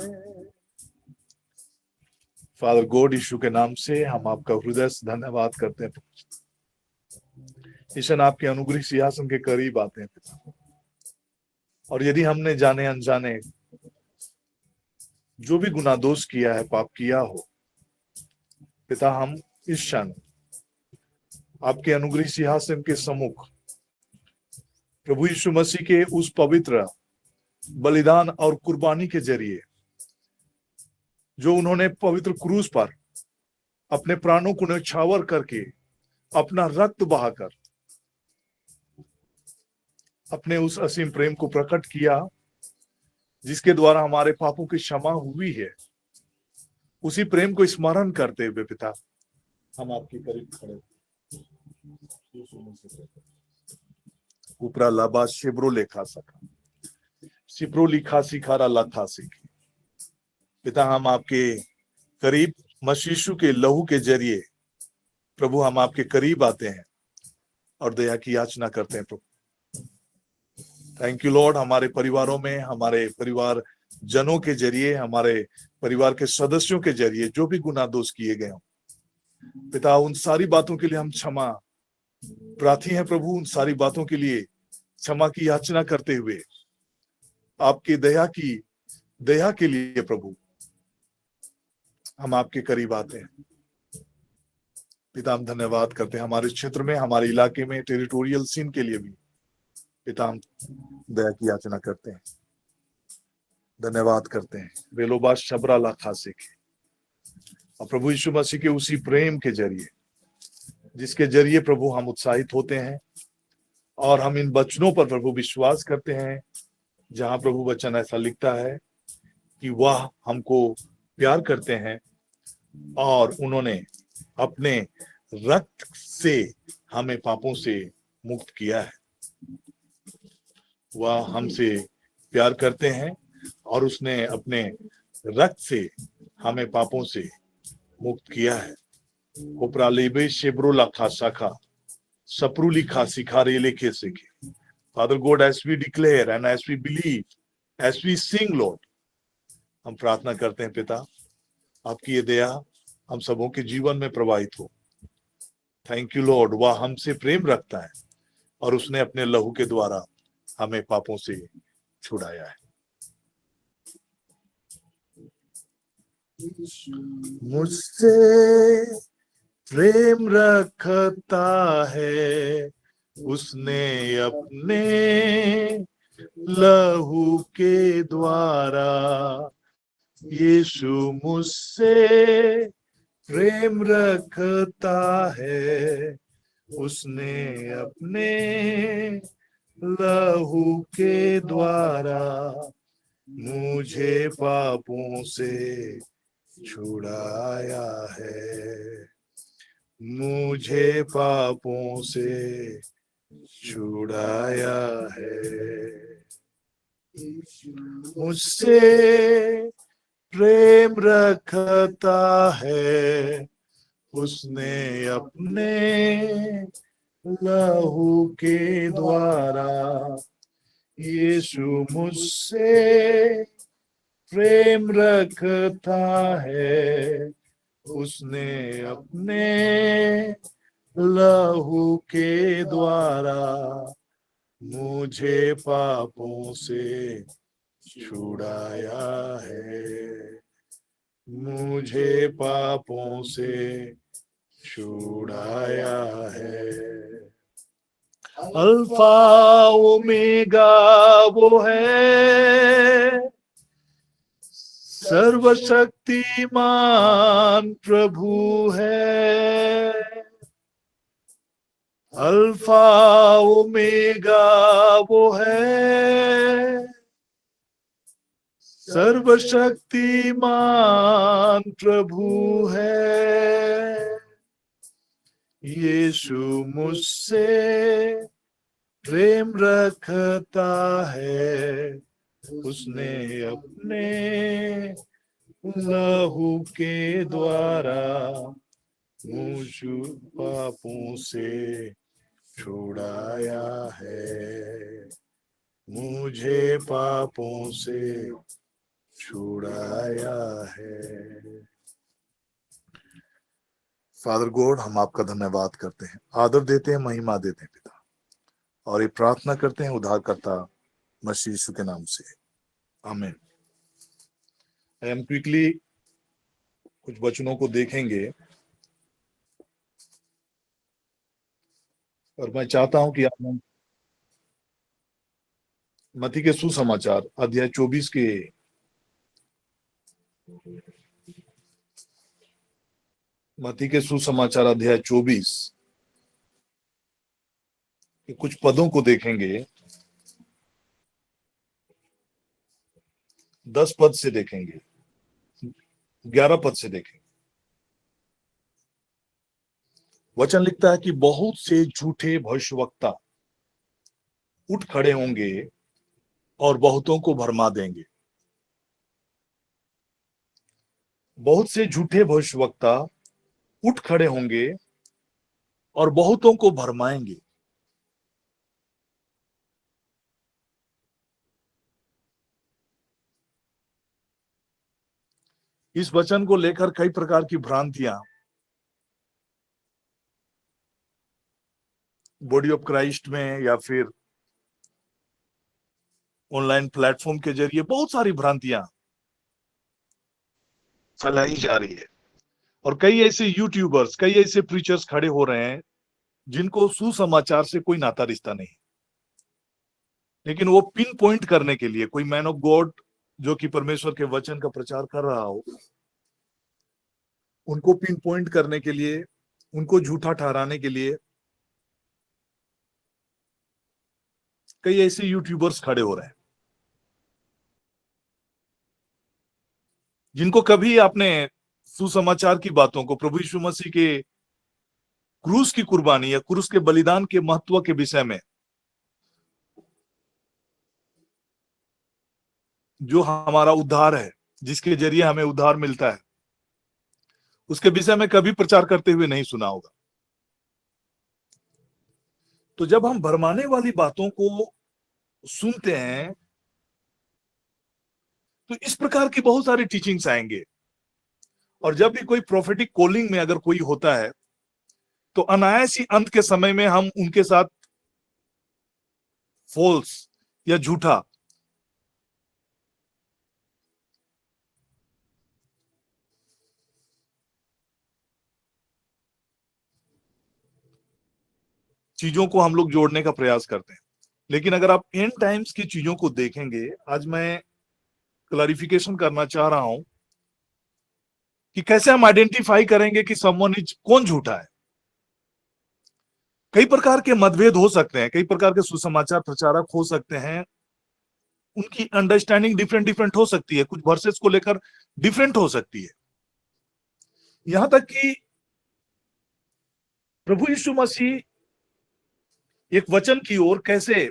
फादर गॉड, यीशु के नाम से हम आपका हृदय से धन्यवाद करते हैं। ईश्वर, आपके अनुग्रह सिंहासन के करीब आते हैं पिता, और यदि हमने जाने अनजाने जो भी गुनाह दोष किया है, पाप किया हो पिता, हम इस क्षण आपके अनुग्रह सिंहासन के सम्मुख प्रभु यीशु मसीह के उस पवित्र बलिदान और कुर्बानी के जरिए जो उन्होंने पवित्र क्रूस पर अपने प्राणों को न्यौछावर करके अपना रक्त बहाकर अपने उस असीम प्रेम को प्रकट किया, जिसके द्वारा हमारे पापों की क्षमा हुई है, उसी प्रेम को स्मरण करते हुए पिता हम आपके करीब खड़े उपरा लाबा शिब्रो लेखा सका शिब्रो लिखा सिखारा लाथा सीखी। पिता, हम आपके करीब मसीह के लहू के जरिए प्रभु हम आपके करीब आते हैं और दया की याचना करते हैं। प्रभु, थैंक यू लॉर्ड, हमारे परिवारों में, हमारे परिवार जनों के जरिए, हमारे परिवार के सदस्यों के जरिए जो भी गुनाह दोष किए गए हों पिता, उन सारी बातों के लिए हम क्षमा प्रार्थी हैं प्रभु। उन सारी बातों के लिए क्षमा की याचना करते हुए आपकी दया के लिए प्रभु हम आपके करीब आते हैं। पिता हम धन्यवाद करते हैं हमारे क्षेत्र में, हमारे इलाके में टेरिटोरियल सीन के लिए भी पिता हम दया की याचना करते हैं, धन्यवाद करते हैं बेलोबास शबरा ला खासे के। और प्रभु यीशु मसीह के उसी प्रेम के जरिए, जिसके जरिए प्रभु हम उत्साहित होते हैं और हम इन वचनों पर प्रभु विश्वास करते हैं, जहां प्रभु वचन ऐसा लिखता है कि वह हमको प्यार करते हैं और उन्होंने अपने रक्त से हमें पापों से मुक्त किया है। वह हमसे प्यार करते हैं और उसने अपने रक्त से हमें पापों से मुक्त किया है। कोपरालेबे शेब्रोला खासाखा सप्रूली खासिखारे लेखे सेखे। Father God, as we declare and as we believe, as we sing, Lord, हम प्रार्थना करते हैं पिता, आपकी ये दया हम सबों के जीवन में प्रवाहित हो। थैंक यू लॉर्ड, वह हमसे प्रेम रखता है और उसने अपने लहू के द्वारा हमें पापों से छुड़ाया है। मुझसे प्रेम रखता है उसने अपने लहू के द्वारा। यीशु मुझसे प्रेम रखता है उसने अपने लहू के द्वारा मुझे पापों से छुड़ाया है, मुझे पापों से छुड़ाया है। मुझसे प्रेम रखता है उसने अपने लहू के द्वारा। यीशु मुझसे प्रेम रखता है उसने अपने लहू के द्वारा मुझे पापों से छुड़ाया है, मुझे पापों से छुड़ाया है। अल्फा ओमेगा वो है, सर्वशक्तिमान प्रभु है। अल्फा ओमेगा वो है, सर्वशक्तिमान प्रभु है। यीशु मुझसे प्रेम रखता है उसने अपने लहू के द्वारा मुझे पापों से छुड़ाया है, मुझे पापों से छुड़ाया है। फादर गॉड, हम आपका धन्यवाद करते हैं, आदर देते हैं, महिमा देते हैं पिता, और ये प्रार्थना करते हैं उद्धारकर्ता मसीह यीशु के नाम से, आमीन। हम क्विकली कुछ वचनों को देखेंगे और मैं चाहता हूं कि आप मत्ती के सुसमाचार अध्याय 24 के मत्ती के सुसमाचार अध्याय 24 के कुछ पदों को देखेंगे। 10 पद से देखेंगे, 11 पद से देखेंगे। वचन लिखता है कि बहुत से झूठे भविष्यवक्ता उठ खड़े होंगे और बहुतों को भरमा देंगे। बहुत से झूठे भविष्यवक्ता उठ खड़े होंगे और बहुतों को भरमाएंगे। इस वचन को लेकर कई प्रकार की भ्रांतियां बॉडी ऑफ क्राइस्ट में या फिर ऑनलाइन प्लेटफॉर्म के जरिए बहुत सारी भ्रांतियां फैलाई जा रही है। और कई ऐसे यूट्यूबर्स, कई ऐसे प्रीचर्स खड़े हो रहे हैं जिनको सुसमाचार से कोई नाता रिश्ता नहीं, लेकिन वो पिन पॉइंट करने के लिए, कोई मैन ऑफ गॉड जो कि परमेश्वर के वचन का प्रचार कर रहा हो, उनको पिन पॉइंट करने के लिए, उनको झूठा ठहराने के लिए कई ऐसे यूट्यूबर्स खड़े हो रहे हैं जिनको कभी आपने सुसमाचार की बातों को, प्रभु यीशु मसीह के क्रूस की कुर्बानी या क्रूस के बलिदान के महत्व के विषय में, जो हमारा उद्धार है, जिसके जरिए हमें उद्धार मिलता है, उसके विषय में कभी प्रचार करते हुए नहीं सुना होगा। तो जब हम भरमाने वाली बातों को सुनते हैं तो इस प्रकार की बहुत सारी टीचिंग्स आएंगे, और जब भी कोई प्रोफेटिक कॉलिंग में अगर कोई होता है तो अनायास ही अंत के समय में हम उनके साथ फॉल्स या झूठा चीजों को हम लोग जोड़ने का प्रयास करते हैं। लेकिन अगर आप एंड टाइम्स की चीजों को देखेंगे, आज मैं क्लैरिफिकेशन करना चाह रहा हूं कि कैसे हम आइडेंटिफाई करेंगे कि समवन इज कौन झूठा है। कई प्रकार के मतभेद हो सकते हैं, कई प्रकार के सुसमाचार प्रचारक हो सकते हैं, उनकी अंडरस्टैंडिंग डिफरेंट डिफरेंट हो सकती है, कुछ वर्सेस को लेकर डिफरेंट हो सकती है। यहां तक कि प्रभु यीशु मसीह एक वचन की ओर कैसे,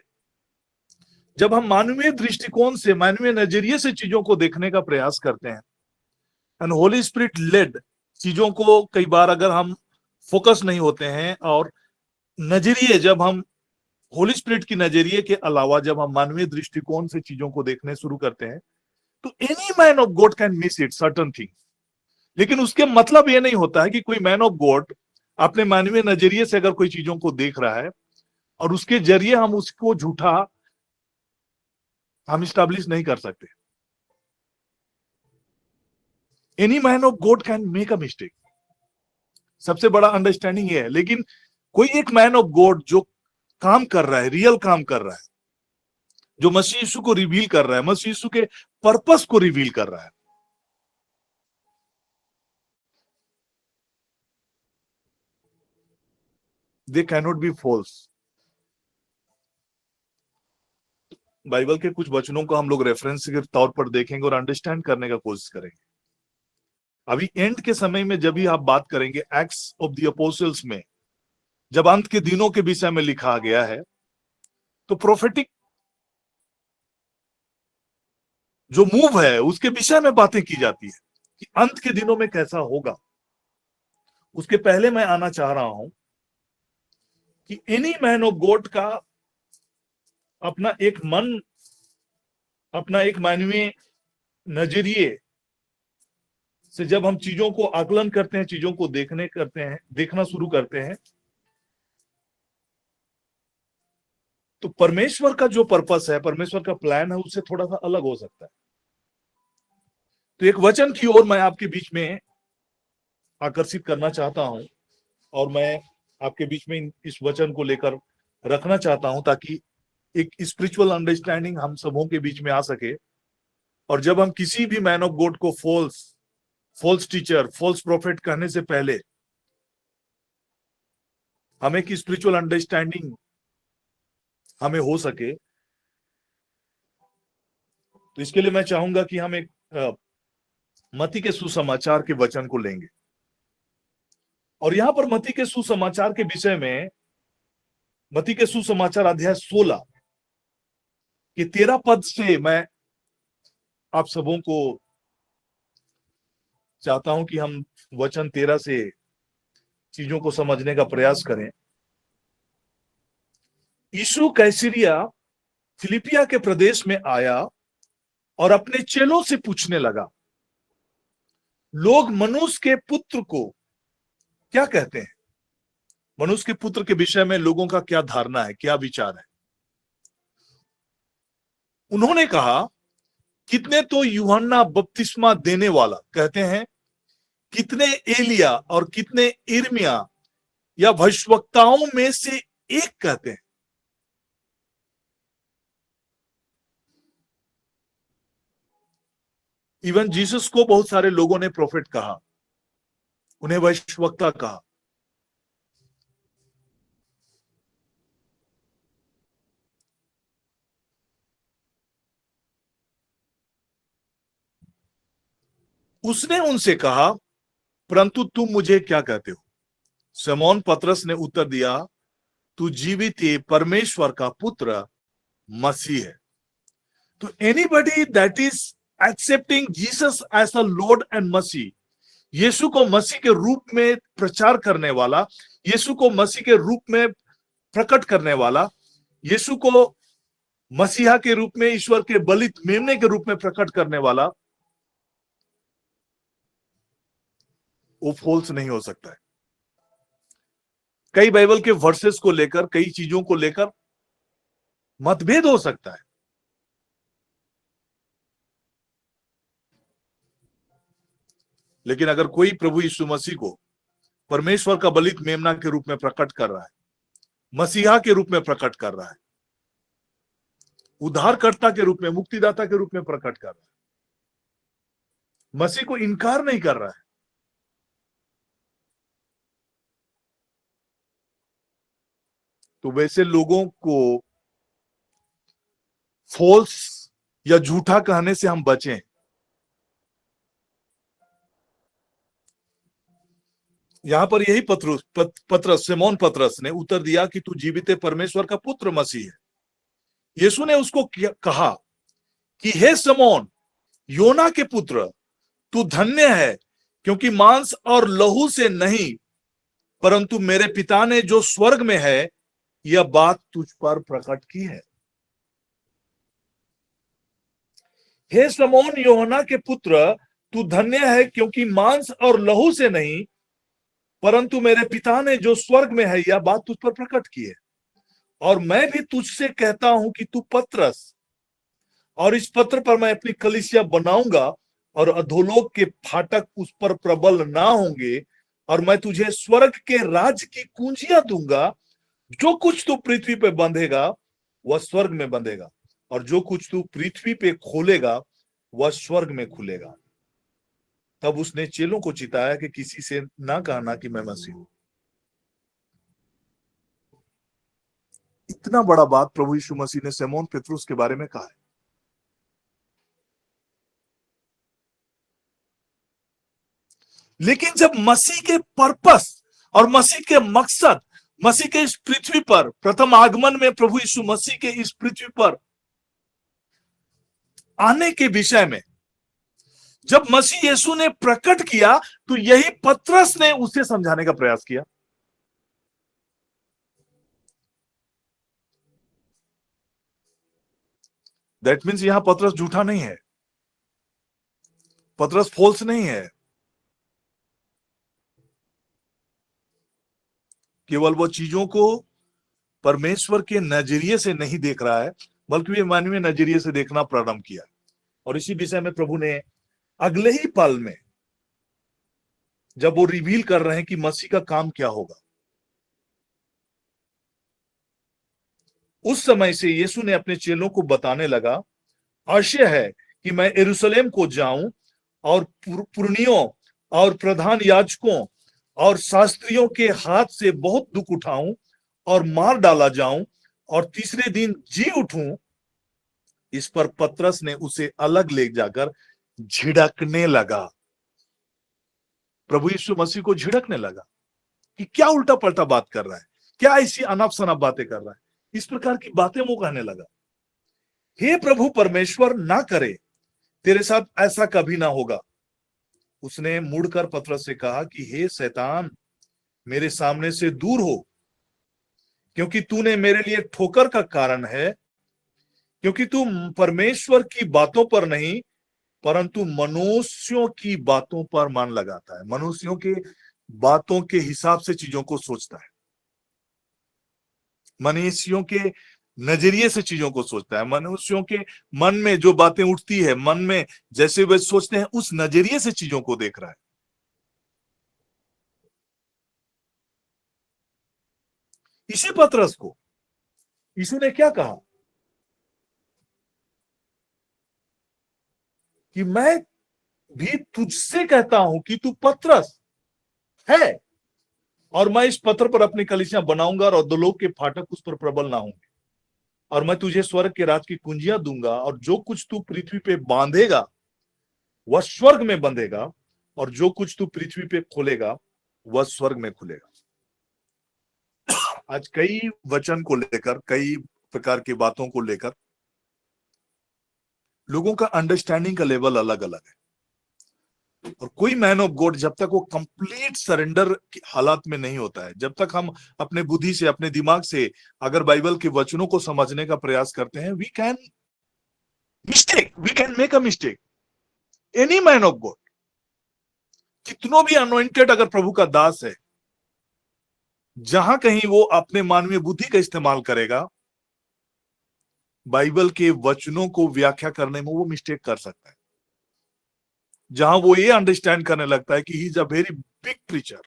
जब हम मानवीय दृष्टिकोण से, मानवीय नजरिए से चीजों को देखने का प्रयास करते हैं, एंड होली स्पिरिट लेड चीजों को, कई बार अगर हम फोकस नहीं होते हैं और नजरिए, जब हम होली स्पिरिट की नजरिए के अलावा जब हम मानवीय दृष्टिकोण से चीजों को देखने शुरू करते हैं, तो any man of God can miss it certain thing. लेकिन उसके मतलब ये नहीं होता है कि कोई मैन ऑफ गॉड अपने मानवीय नजरिए से अगर कोई चीजों को देख रहा है और उसके जरिए हम उसको झूठा हम स्टैब्लिश नहीं कर सकते। Any man of God can make a mistake, सबसे बड़ा अंडरस्टैंडिंग ये है। लेकिन कोई एक मैन ऑफ गॉड जो काम कर रहा है, रियल काम कर रहा है, जो मसीह यीशु को रिवील कर रहा है, मसीह यीशु के पर्पस को रिवील कर रहा है, they cannot be false. Bible के कुछ वचनों को हम लोग रेफरेंस के तौर पर देखेंगे और अंडरस्टैंड करने का कोशिश करेंगे। अभी एंड के समय में जब भी आप बात करेंगे एक्ट्स ऑफ द अपोस्टल्स में, जब अंत के दिनों के विषय में लिखा गया है, तो प्रोफेटिक जो मूव है उसके विषय में बातें की जाती है कि अंत के दिनों में कैसा होगा। उसके पहले मैं आना चाह रहा हूं कि एनी मैन ऑफ गॉड का अपना एक मन, अपना एक मानवीय नजरिए से जब हम चीजों को आकलन करते हैं, चीजों को देखना शुरू करते हैं, तो परमेश्वर का जो पर्पस है, परमेश्वर का प्लान है, उससे थोड़ा सा अलग हो सकता है। तो एक वचन की ओर मैं आपके बीच में आकर्षित करना चाहता हूं और मैं आपके बीच में इस वचन को लेकर रखना चाहता हूं ताकि एक स्पिरिचुअल अंडरस्टैंडिंग हम सबों के बीच में आ सके। और जब हम किसी भी मैन ऑफ गॉड को फॉल्स टीचर, फॉल्स प्रॉफिट कहने से पहले हमें एक स्पिरिचुअल अंडरस्टैंडिंग हमें हो सके, तो इसके लिए मैं चाहूंगा कि हम एक मत्ती के सुसमाचार के वचन को लेंगे। और यहां पर मत्ती के सुसमाचार के विषय में, मत्ती के सुसमाचार अध्याय 16 के 13 पद से मैं आप सबों को चाहता हूं कि हम वचन 13 से चीजों को समझने का प्रयास करें। यीशु कैसरिया फिलिपिया के प्रदेश में आया और अपने चेलों से पूछने लगा, लोग मनुष्य के पुत्र को क्या कहते हैं? मनुष्य के पुत्र के विषय में लोगों का क्या धारणा है, क्या विचार है? उन्होंने कहा, कितने तो यूहन्ना बपतिस्मा देने वाला कहते हैं, कितने एलिया और कितने इर्मिया या भविष्यवक्ताओं में से एक कहते हैं। इवन जीसस को बहुत सारे लोगों ने प्रोफेट कहा, उन्हें भविष्यवक्ता कहा। उसने उनसे कहा, परंतु तुम मुझे क्या कहते हो? शमौन पतरस ने उत्तर दिया, तू जीवित परमेश्वर का पुत्र मसीह है। तो anybody that is accepting Jesus as a Lord and मसीह, यीशु को मसीह के रूप में प्रचार करने वाला, यीशु को मसीह के रूप में प्रकट करने वाला, यीशु को मसीहा के रूप में, ईश्वर के बलित मेमने के रूप में प्रकट करने वाला, वो फॉल्स नहीं हो सकता है। कई बाइबल के वर्सेस को लेकर, कई चीजों को लेकर मतभेद हो सकता है, लेकिन अगर कोई प्रभु यीशु मसीह को परमेश्वर का बलित मेमना के रूप में प्रकट कर रहा है, मसीहा के रूप में प्रकट कर रहा है, उद्धारकर्ता के रूप में, मुक्तिदाता के रूप में प्रकट कर रहा है, मसीह को इनकार नहीं कर रहा है, तो वैसे लोगों को फॉल्स या झूठा कहने से हम बचें। यहां पर यही पतरस, सिमोन पतरस ने उत्तर दिया कि तू जीवित परमेश्वर का पुत्र मसीह है। यीशु ने उसको कहा कि हे सिमोन, योना के पुत्र, तू धन्य है, क्योंकि मांस और लहू से नहीं, परंतु मेरे पिता ने जो स्वर्ग में है, यह बात तुझ पर प्रकट की है। हे सिमोन योना के पुत्र, तू धन्य है, क्योंकि मांस और लहू से नहीं, परंतु मेरे पिता ने जो स्वर्ग में है, यह बात तुझ पर प्रकट की है। और मैं भी तुझसे कहता हूं कि तू पतरस, और इस पत्र पर मैं अपनी कलीसिया बनाऊंगा, और अधोलोक के फाटक उस पर प्रबल ना होंगे, और मैं तुझे स्वर्ग के राज्य की कुंजियां दूंगा। जो कुछ तू पृथ्वी पे बंधेगा वह स्वर्ग में बंधेगा, और जो कुछ तू पृथ्वी पे खोलेगा वह स्वर्ग में खुलेगा। तब उसने चेलों को चिताया कि किसी से ना कहना कि मैं मसीह हूं। इतना बड़ा बात प्रभु यीशु मसीह ने सिमोन पतरस के बारे में कहा है। लेकिन जब मसीह के पर्पस और मसीह के मकसद, मसीह के इस पृथ्वी पर प्रथम आगमन में प्रभु यीशु मसीह के इस पृथ्वी पर आने के विषय में जब मसीह यीशु ने प्रकट किया, तो यही पतरस ने उसे समझाने का प्रयास किया। दैट मीन्स यहां पतरस झूठा नहीं है, पतरस फॉल्स नहीं है। केवल वो चीजों को परमेश्वर के नजरिए से नहीं देख रहा है, बल्कि वे मानवीय नजरिए से देखना प्रारंभ किया। और इसी विषय में प्रभु ने अगले ही पल में, जब वो रिवील कर रहे हैं कि मसीह का काम क्या होगा, उस समय से यीशु ने अपने चेलों को बताने लगा, आवश्यक है कि मैं यरूशलेम को जाऊं और पुरनियों और प्रधान याजकों और शास्त्रियों के हाथ से बहुत दुख उठाऊं और मार डाला जाऊं और तीसरे दिन जी उठूं। इस पर पतरस ने उसे अलग ले जाकर झिड़कने लगा। प्रभु यीशु मसीह को झिड़कने लगा कि क्या उल्टा पलटा बात कर रहा है, क्या ऐसी अनाप शनाप बातें कर रहा है। इस प्रकार की बातें वो कहने लगा। हे प्रभु परमेश्वर, ना करे, तेरे साथ ऐसा कभी ना होगा। उसने मुड़कर पतरस से कहा कि हे शैतान, मेरे सामने से दूर हो, क्योंकि तूने मेरे लिए ठोकर का कारण है, क्योंकि तू परमेश्वर की बातों पर नहीं परंतु मनुष्यों की बातों पर मन लगाता है। मनुष्यों के बातों के हिसाब से चीजों को सोचता है, मनुष्यों के नजरिए से चीजों को सोचता है। मनुष्यों के मन में जो बातें उठती है, मन में जैसे वे सोचते हैं, उस नजरिए से चीजों को देख रहा है। इसी पतरस को यीशु ने क्या कहा कि मैं भी तुझसे कहता हूं कि तू पतरस है और मैं इस पत्थर पर अपनी कलीसियां बनाऊंगा और अधोलोक के फाटक उस पर प्रबल ना होंगे और मैं तुझे स्वर्ग के राज की कुंजियां दूंगा और जो कुछ तू पृथ्वी पे बांधेगा वह स्वर्ग में बंधेगा और जो कुछ तू पृथ्वी पे खोलेगा वह स्वर्ग में खुलेगा। आज कई वचन को लेकर, कई प्रकार की बातों को लेकर लोगों का अंडरस्टैंडिंग का लेवल अलग अलग है और कोई मैन ऑफ गॉड जब तक वो कंप्लीट सरेंडर की हालात में नहीं होता है, जब तक हम अपने बुद्धि से, अपने दिमाग से अगर बाइबल के वचनों को समझने का प्रयास करते हैं, we can make a mistake. Any man of God, कितनों भी अनोइंटेड अगर प्रभु का दास है, जहां कहीं वो अपने मानवीय बुद्धि का इस्तेमाल करेगा, बाइबल के वचनों को व्याख्या करने में वो मिस्टेक कर सकता है। जहां वो ये अंडरस्टैंड करने लगता है कि he is a very big preacher,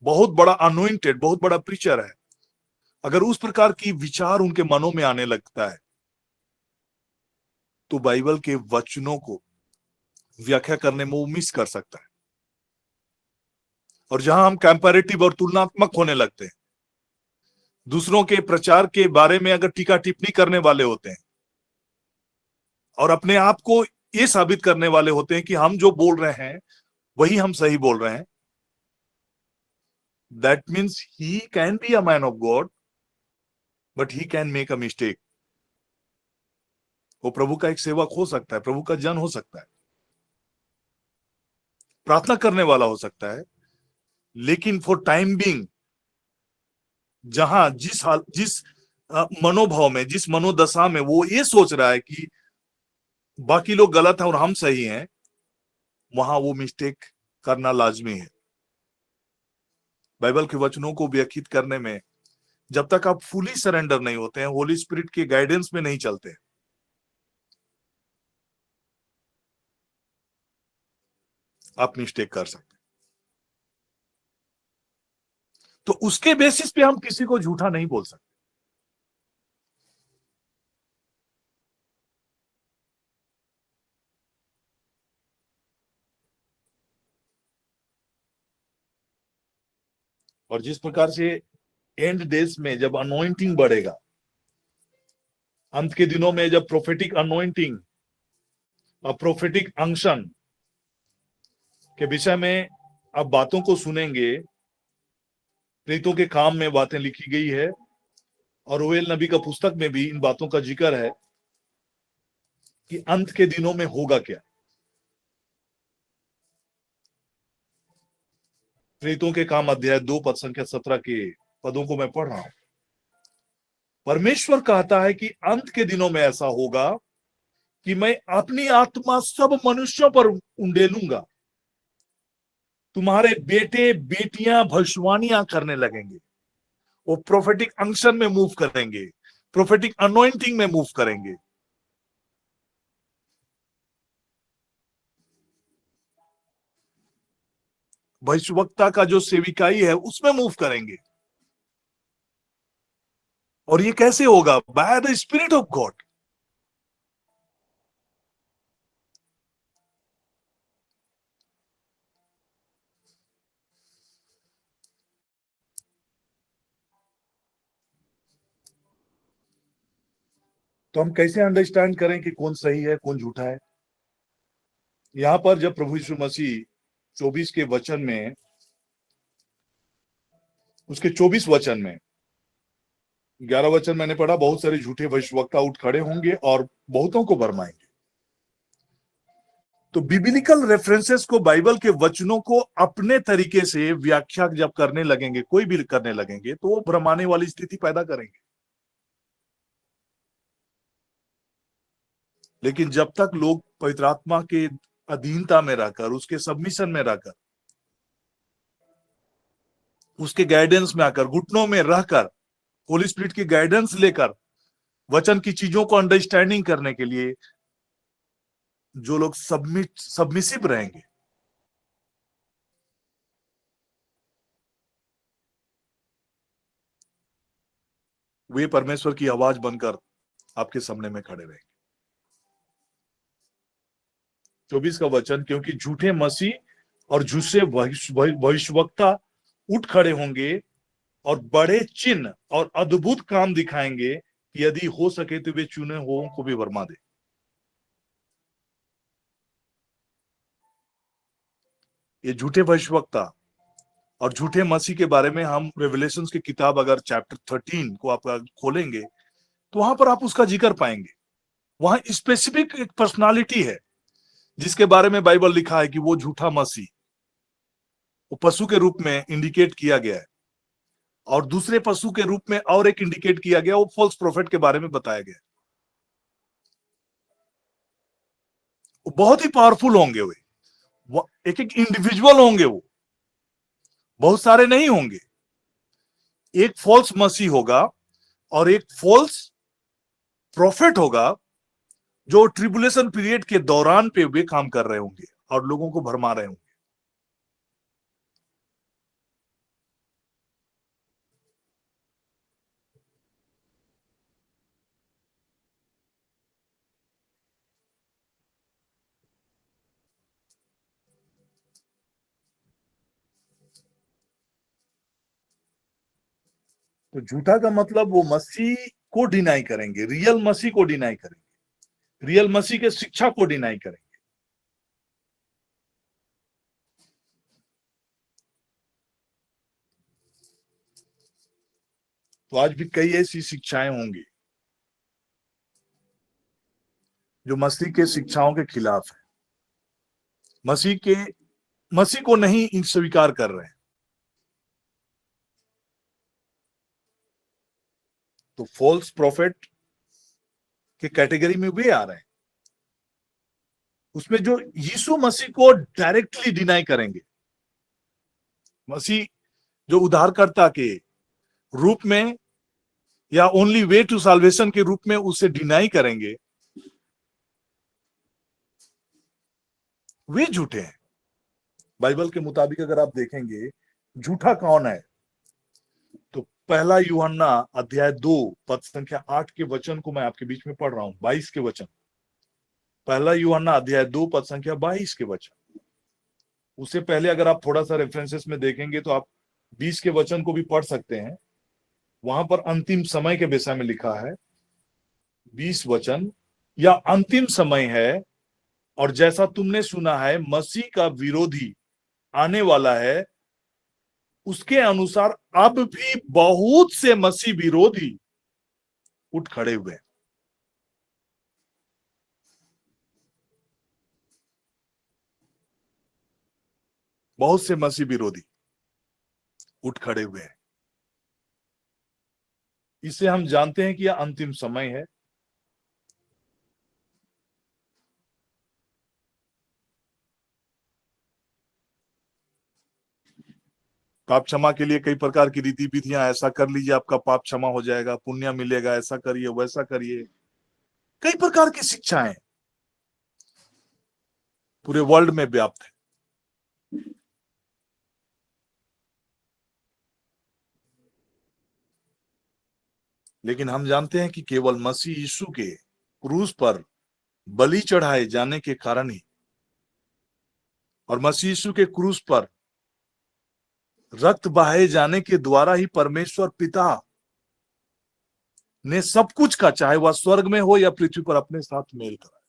बहुत बड़ा अनोइंटेड, बहुत बड़ा प्रीचर है, अगर उस प्रकार की विचार उनके मनों में आने लगता है तो बाइबल के वचनों को व्याख्या करने में वो मिस कर सकता है। और जहां हम कंपैरेटिव और तुलनात्मक होने लगते हैं, दूसरों के प्रचार के बारे में अगर टीका टिप्पणी करने वाले होते हैं और अपने आप को ये साबित करने वाले होते हैं कि हम जो बोल रहे हैं वही हम सही बोल रहे हैं, that means he can be a man of God but he can make a mistake. वो प्रभु का एक सेवक हो सकता है, प्रभु का जन हो सकता है, प्रार्थना करने वाला हो सकता है, लेकिन फॉर टाइम बीइंग जहां जिस मनोभाव में, जिस मनोदशा में वो ये सोच रहा है कि बाकी लोग गलत हैं और हम सही हैं, वहां वो मिस्टेक करना लाजमी है। बाइबल के वचनों को व्याख्यात करने में जब तक आप फुली सरेंडर नहीं होते हैं, होली स्पिरिट के गाइडेंस में नहीं चलते, आप मिस्टेक कर सकते हैं। तो उसके बेसिस पे हम किसी को झूठा नहीं बोल सकते। और जिस प्रकार से एंड डेज में जब अनॉइंटिंग बढ़ेगा, अंत के दिनों में जब प्रोफेटिक अनॉइंटिंग और प्रोफेटिक अंशन के विषय में आप बातों को सुनेंगे, प्रेतों के काम में बातें लिखी गई है और ओवेल नबी का पुस्तक में भी इन बातों का जिक्र है कि अंत के दिनों में होगा क्या। प्रेतों के काम अध्याय 2 पद संख्या 17 के पदों को मैं पढ़ रहा हूं। परमेश्वर कहता है कि अंत के दिनों में ऐसा होगा कि मैं अपनी आत्मा सब मनुष्यों पर उंडेलूंगा, तुम्हारे बेटे बेटियां भविष्यवाणियां करने लगेंगे, वो प्रोफेटिक अंक्शन में मूव करेंगे, प्रोफेटिक अनॉइंटिंग में मूव करेंगे। भविष्यवक्ता का जो सेविकाई है उसमें मूव करेंगे। और ये कैसे होगा? By the spirit of God. तो हम कैसे अंडरस्टैंड करें कि कौन सही है, कौन झूठा है? यहां पर जब प्रभु यीशु मसीह 24 के वचन में, उसके 24 वचन में 11 वचन मैंने पढ़ा, बहुत सारे झूठे भविष्यवक्ता उठ खड़े होंगे और बहुतों को भरमाएंगे। तो बिब्लिकल रेफरेंसेस को, बाइबल के वचनों को अपने तरीके से व्याख्या जब करने लगेंगे, कोई भी करने लगेंगे, तो वो भ्रमाने वाली स्थिति पैदा करेंगे। लेकिन जब तक लोग पवित्र आत्मा के अधीनता में रहकर, उसके सबमिशन में रहकर, उसके गाइडेंस में आकर, घुटनों में रहकर, होली स्पिरिट की गाइडेंस लेकर वचन की चीजों को अंडरस्टैंडिंग करने के लिए जो लोग सबमिसिव रहेंगे, वे परमेश्वर की आवाज बनकर आपके सामने में खड़े रहेंगे। 24 का वचन, क्योंकि झूठे मसीह और झूठे भविष्यवक्ता उठ खड़े होंगे और बड़े चिन्ह और अद्भुत काम दिखाएंगे कि यदि हो सके तो वे चुने हुओं को भी भरमा दे। ये झूठे भविष्यवक्ता और झूठे मसीह के बारे में हम रेवलेशंस की किताब अगर चैप्टर 13 को आप खोलेंगे तो वहां पर आप उसका जिक्र पाएंगे। वहां स्पेसिफिक एक पर्सनालिटी है जिसके बारे में बाइबल लिखा है कि वो झूठा मसीह, वो पशु के रूप में इंडिकेट किया गया है, और दूसरे पशु के रूप में और एक इंडिकेट किया गया, वो फॉल्स प्रोफेट के बारे में बताया गया। वो बहुत ही पावरफुल होंगे, वो एक एक इंडिविजुअल होंगे, वो बहुत सारे नहीं होंगे। एक फॉल्स मसीह होगा और एक फॉल्स प्रोफेट होगा जो ट्रिबुलेशन पीरियड के दौरान पे वे काम कर रहे होंगे और लोगों को भरमा रहे होंगे। तो झूठा का मतलब वो मसीह को डिनाई करेंगे, रियल मसीह को डिनाई करेंगे, रियल मसीह के शिक्षा को डिनाई करेंगे। तो आज भी कई ऐसी शिक्षाएं होंगी जो मसीह के शिक्षाओं के खिलाफ है, मसीह को नहीं स्वीकार कर रहे हैं। तो फॉल्स प्रॉफिट के कैटेगरी में वे आ रहे हैं, उसमें जो यीशु मसीह को डायरेक्टली डिनाई करेंगे, मसीह जो उद्धारकर्ता के रूप में या ओनली वे टू साल्वेशन के रूप में उसे डिनाई करेंगे, वे झूठे हैं। बाइबल के मुताबिक अगर आप देखेंगे झूठा कौन है, तो पहला यूहन्ना अध्याय 2 पद संख्या 8 के वचन को मैं आपके बीच में पढ़ रहा हूं, 22 के वचन। पहला यूहन्ना अध्याय 2 पद संख्या 22 के वचन। उससे पहले अगर आप थोड़ा सा रेफरेंसेस में देखेंगे तो आप 20 के वचन को भी पढ़ सकते हैं। वहां पर अंतिम समय के विषय में लिखा है 20 वचन, या अंतिम समय है और जैसा तुमने सुना है मसीह का विरोधी आने वाला है, उसके अनुसार अब भी बहुत से मसीह विरोधी उठ खड़े हुए हैं। बहुत से मसीह विरोधी उठ खड़े हुए हैं। इससे हम जानते हैं कि यह अंतिम समय है। पाप क्षमा के लिए कई प्रकार की रीति विधियां, ऐसा कर लीजिए आपका पाप क्षमा हो जाएगा, पुण्य मिलेगा, ऐसा करिए वैसा करिए, कई प्रकार की शिक्षाएं पूरे वर्ल्ड में व्याप्त है। लेकिन हम जानते हैं कि केवल मसीह यीशु के क्रूस पर बलि चढ़ाए जाने के कारण ही और मसीह यीशु के क्रूस पर रक्त बहाए जाने के द्वारा ही परमेश्वर पिता ने सब कुछ का, चाहे वह स्वर्ग में हो या पृथ्वी पर, अपने साथ मेल करा।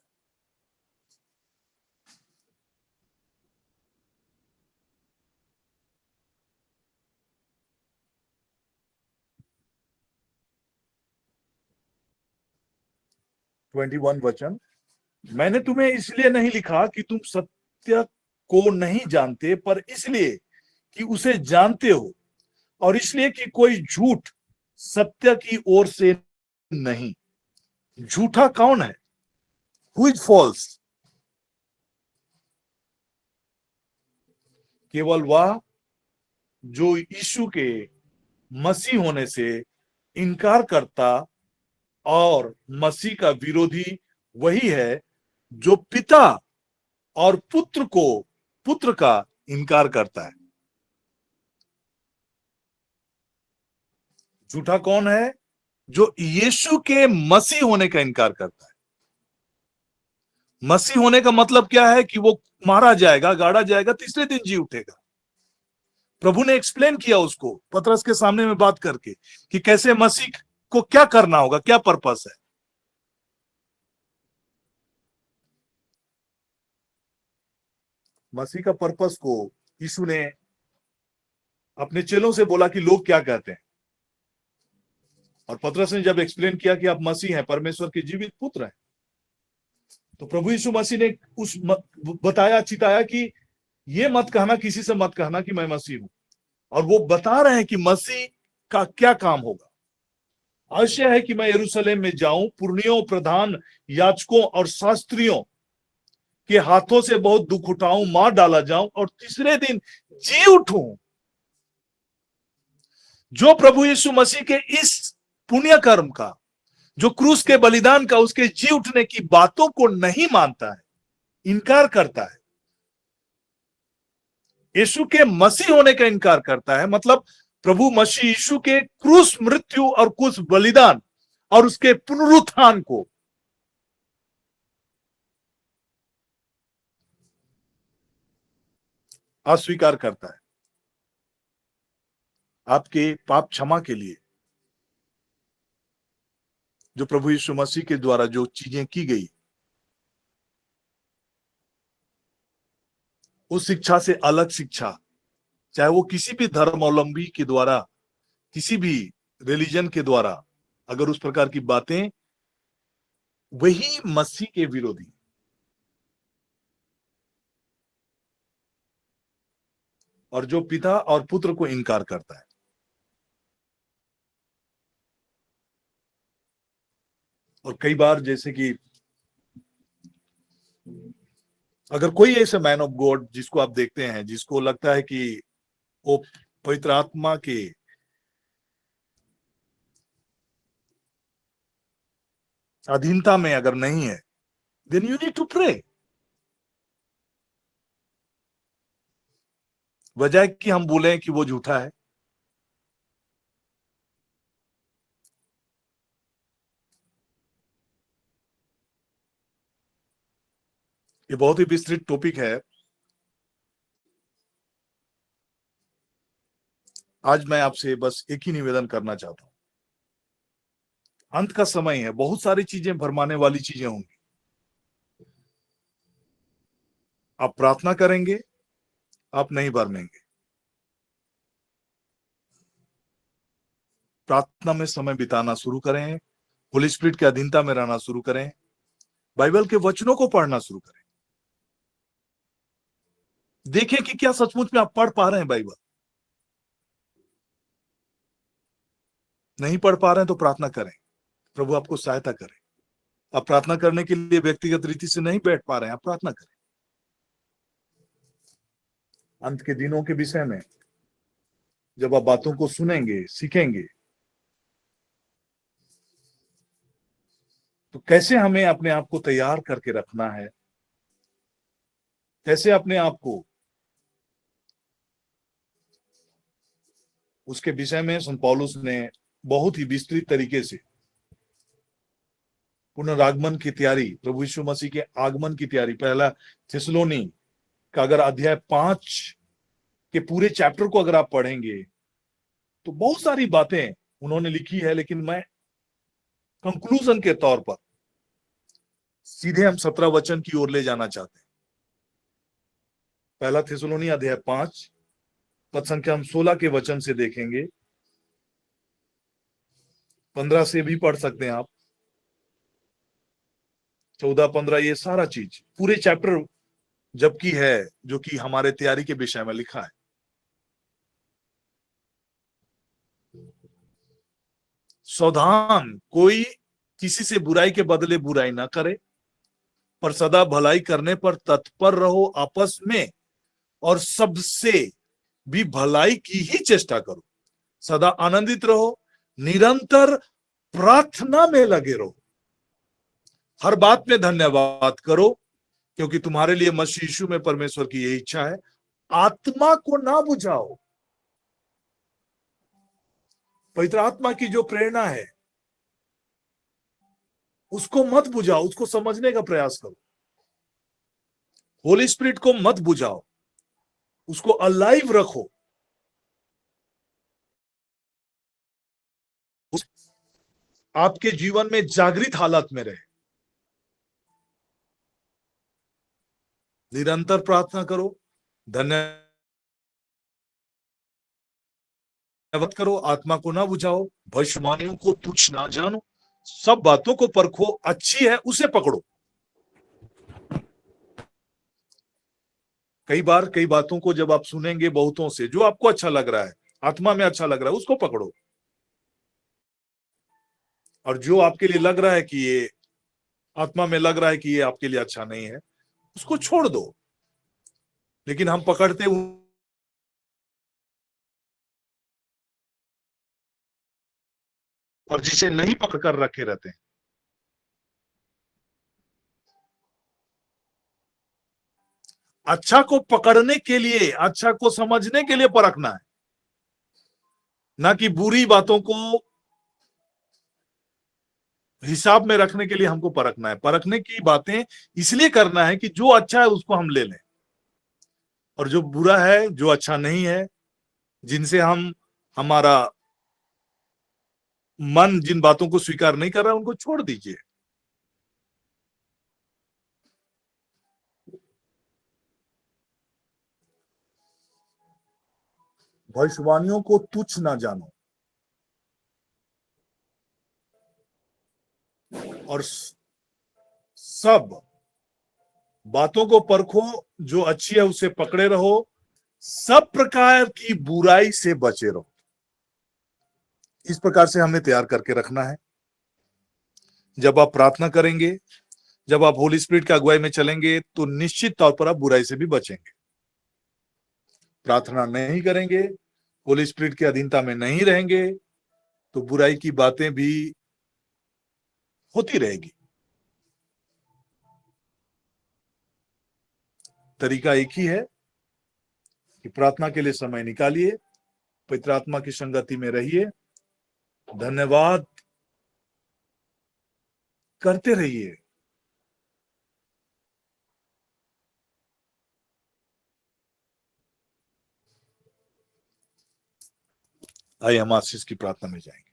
ट्वेंटी वन वचन, मैंने तुम्हें इसलिए नहीं लिखा कि तुम सत्य को नहीं जानते, पर इसलिए कि उसे जानते हो, और इसलिए कि कोई झूठ सत्य की ओर से नहीं। झूठा कौन है? Who is false? केवल वह जो यीशु के मसीह होने से इनकार करता और मसीह का विरोधी वही है जो पिता और पुत्र का इनकार करता है। झूठा कौन है? जो यीशु के मसीह होने का इनकार करता है। मसीह होने का मतलब क्या है कि वो मारा जाएगा, गाड़ा जाएगा, तीसरे दिन जी उठेगा। प्रभु ने एक्सप्लेन किया उसको पतरस के सामने में बात करके कि कैसे मसीह को क्या करना होगा, क्या पर्पस है। मसीह का पर्पस को यीशु ने अपने चेलों से बोला कि लोग क्या कहते हैं, और पतरस ने जब एक्सप्लेन किया कि आप मसीह हैं, परमेश्वर के जीवित पुत्र हैं, तो प्रभु यीशु मसीह ने बताया, चिताया कि ये मत कहना, किसी से मत कहना कि मैं मसीह हूं। और वो बता रहे हैं कि मसीह का क्या काम होगा। आवश्यक है कि मैं यरूशलेम में जाऊं, पुरनियों, प्रधान याजकों और शास्त्रियों के हाथों से बहुत दुख उठाऊं, मार डाला जाऊं और तीसरे दिन जी उठूं। जो प्रभु यीशु मसीह के इस पुण्य कर्म का, जो क्रूस के बलिदान का, उसके जी उठने की बातों को नहीं मानता है, इनकार करता है, यीशु के मसीह होने का इनकार करता है, मतलब प्रभु मसीह यीशु के क्रूस मृत्यु और क्रूस बलिदान और उसके पुनरुत्थान को अस्वीकार करता है। आपके पाप क्षमा के लिए जो प्रभु यीशु मसीह के द्वारा जो चीजें की गई, उस शिक्षा से अलग शिक्षा, चाहे वो किसी भी धर्मावलंबी के द्वारा, किसी भी रिलीजन के द्वारा, अगर उस प्रकार की बातें, वही मसीह के विरोधी। और जो पिता और पुत्र को इनकार करता है। और कई बार जैसे कि अगर कोई ऐसे मैन ऑफ गॉड जिसको आप देखते हैं, जिसको लगता है कि वो पवित्र आत्मा के अधीनता में अगर नहीं है, then you need to pray. वजह कि हम बोले कि वो झूठा है। ये बहुत ही विस्तृत टॉपिक है। आज मैं आपसे बस एक ही निवेदन करना चाहता हूं। अंत का समय है, बहुत सारी चीजें भरमाने वाली चीजें होंगी। आप प्रार्थना करेंगे, आप नहीं भरमेंगे। प्रार्थना में समय बिताना शुरू करें, होली स्पिरिट के अधीनता में रहना शुरू करें, बाइबल के वचनों को पढ़ना शुरू करें। देखें कि क्या सचमुच में आप पढ़ पा रहे हैं बाइबल। नहीं पढ़ पा रहे हैं तो प्रार्थना करें, प्रभु आपको सहायता करें। आप प्रार्थना करने के लिए व्यक्तिगत रीति से नहीं बैठ पा रहे हैं, आप प्रार्थना करें। अंत के दिनों के विषय में जब आप बातों को सुनेंगे, सीखेंगे, तो कैसे हमें अपने आप को तैयार करके रखना है, कैसे अपने आप को, उसके विषय में संत पौलुस ने बहुत ही विस्तृत तरीके से पुनरागमन की तैयारी, प्रभु यीशु मसीह के आगमन की तैयारी, पहला थिस्सलुनी का अगर अध्याय 5 के पूरे चैप्टर को अगर आप पढ़ेंगे तो बहुत सारी बातें उन्होंने लिखी है। लेकिन मैं कंक्लूजन के तौर पर सीधे हम 17 वचन की ओर ले जाना चाहते हैं। पहला थिस्सलुनी अध्याय 5 पद संख्या हम 16 के वचन से देखेंगे, 15 से भी पढ़ सकते हैं आप, 14, 15, ये सारा चीज पूरे चैप्टर जबकि है जो कि हमारे तैयारी के विषय में लिखा है। सावधान, कोई किसी से बुराई के बदले बुराई ना करे, पर सदा भलाई करने पर तत्पर रहो, आपस में और सबसे भी भलाई की ही चेष्टा करो, सदा आनंदित रहो, निरंतर प्रार्थना में लगे रहो, हर बात में धन्यवाद करो, क्योंकि तुम्हारे लिए मसीह यीशु में परमेश्वर की यही इच्छा है। आत्मा को ना बुझाओ। पवित्र आत्मा की जो प्रेरणा है उसको मत बुझाओ, उसको समझने का प्रयास करो। होली स्पिरिट को मत बुझाओ, उसको अलाइव रखो। आपके जीवन में जागृत हालत में रहे। निरंतर प्रार्थना करो, धन्यवाद करो, आत्मा को ना बुझाओ, भविष्यवाणियों को तुच्छ ना जानो, सब बातों को परखो, अच्छी है उसे पकड़ो। कई बार कई बातों को जब आप सुनेंगे बहुतों से, जो आपको अच्छा लग रहा है, आत्मा में अच्छा लग रहा है, उसको पकड़ो। और जो आपके लिए लग रहा है कि ये आत्मा में लग रहा है कि ये आपके लिए अच्छा नहीं है, उसको छोड़ दो। लेकिन हम पकड़ते और जिसे नहीं पकड़ कर रखे रहते हैं। अच्छा को पकड़ने के लिए, अच्छा को समझने के लिए परखना है, ना कि बुरी बातों को हिसाब में रखने के लिए हमको परखना है। परखने की बातें इसलिए करना है कि जो अच्छा है उसको हम ले लें, और जो बुरा है, जो अच्छा नहीं है, जिनसे हम हमारा मन जिन बातों को स्वीकार नहीं कर रहा है, उनको छोड़ दीजिए। भविष्यवाणियों को तुच्छ ना जानो, और सब बातों को परखो, जो अच्छी है उसे पकड़े रहो, सब प्रकार की बुराई से बचे रहो। इस प्रकार से हमें तैयार करके रखना है। जब आप प्रार्थना करेंगे, जब आप होली स्पिरिट की अगुवाई में चलेंगे, तो निश्चित तौर पर आप बुराई से भी बचेंगे। प्रार्थना नहीं करेंगे, होली स्पिरिट की अधीनता में नहीं रहेंगे, तो बुराई की बातें भी होती रहेगी। तरीका एक ही है कि प्रार्थना के लिए समय निकालिए, पवित्र आत्मा की संगति में रहिए, धन्यवाद करते रहिए। आइए हम आशीष की प्रार्थना में जाएंगे।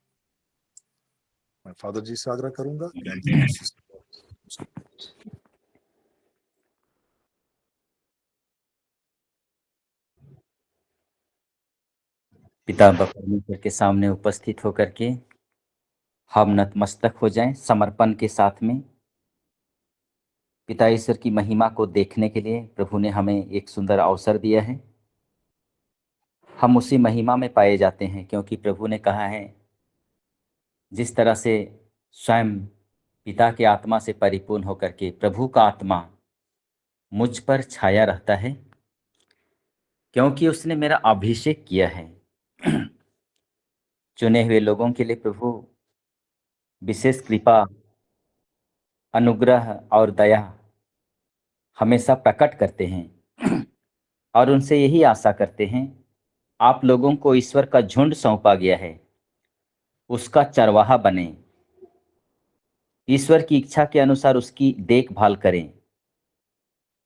मैं फादर जी से आग्रह करूंगा कि आइए आशीष की प्रार्थना। पिता परमेश्वर के सामने उपस्थित होकर के हम नतमस्तक हो जाएं समर्पण के साथ में। पिता ईश्वर की महिमा को देखने के लिए प्रभु ने हमें एक सुंदर अवसर दिया है। हम उसी महिमा में पाए जाते हैं, क्योंकि प्रभु ने कहा है, जिस तरह से स्वयं पिता के आत्मा से परिपूर्ण होकर के प्रभु का आत्मा मुझ पर छाया रहता है, क्योंकि उसने मेरा अभिषेक किया है। चुने हुए लोगों के लिए प्रभु विशेष कृपा, अनुग्रह और दया हमेशा प्रकट करते हैं और उनसे यही आशा करते हैं, आप लोगों को ईश्वर का झुंड सौंपा गया है, उसका चरवाहा बने, ईश्वर की इच्छा के अनुसार उसकी देखभाल करें,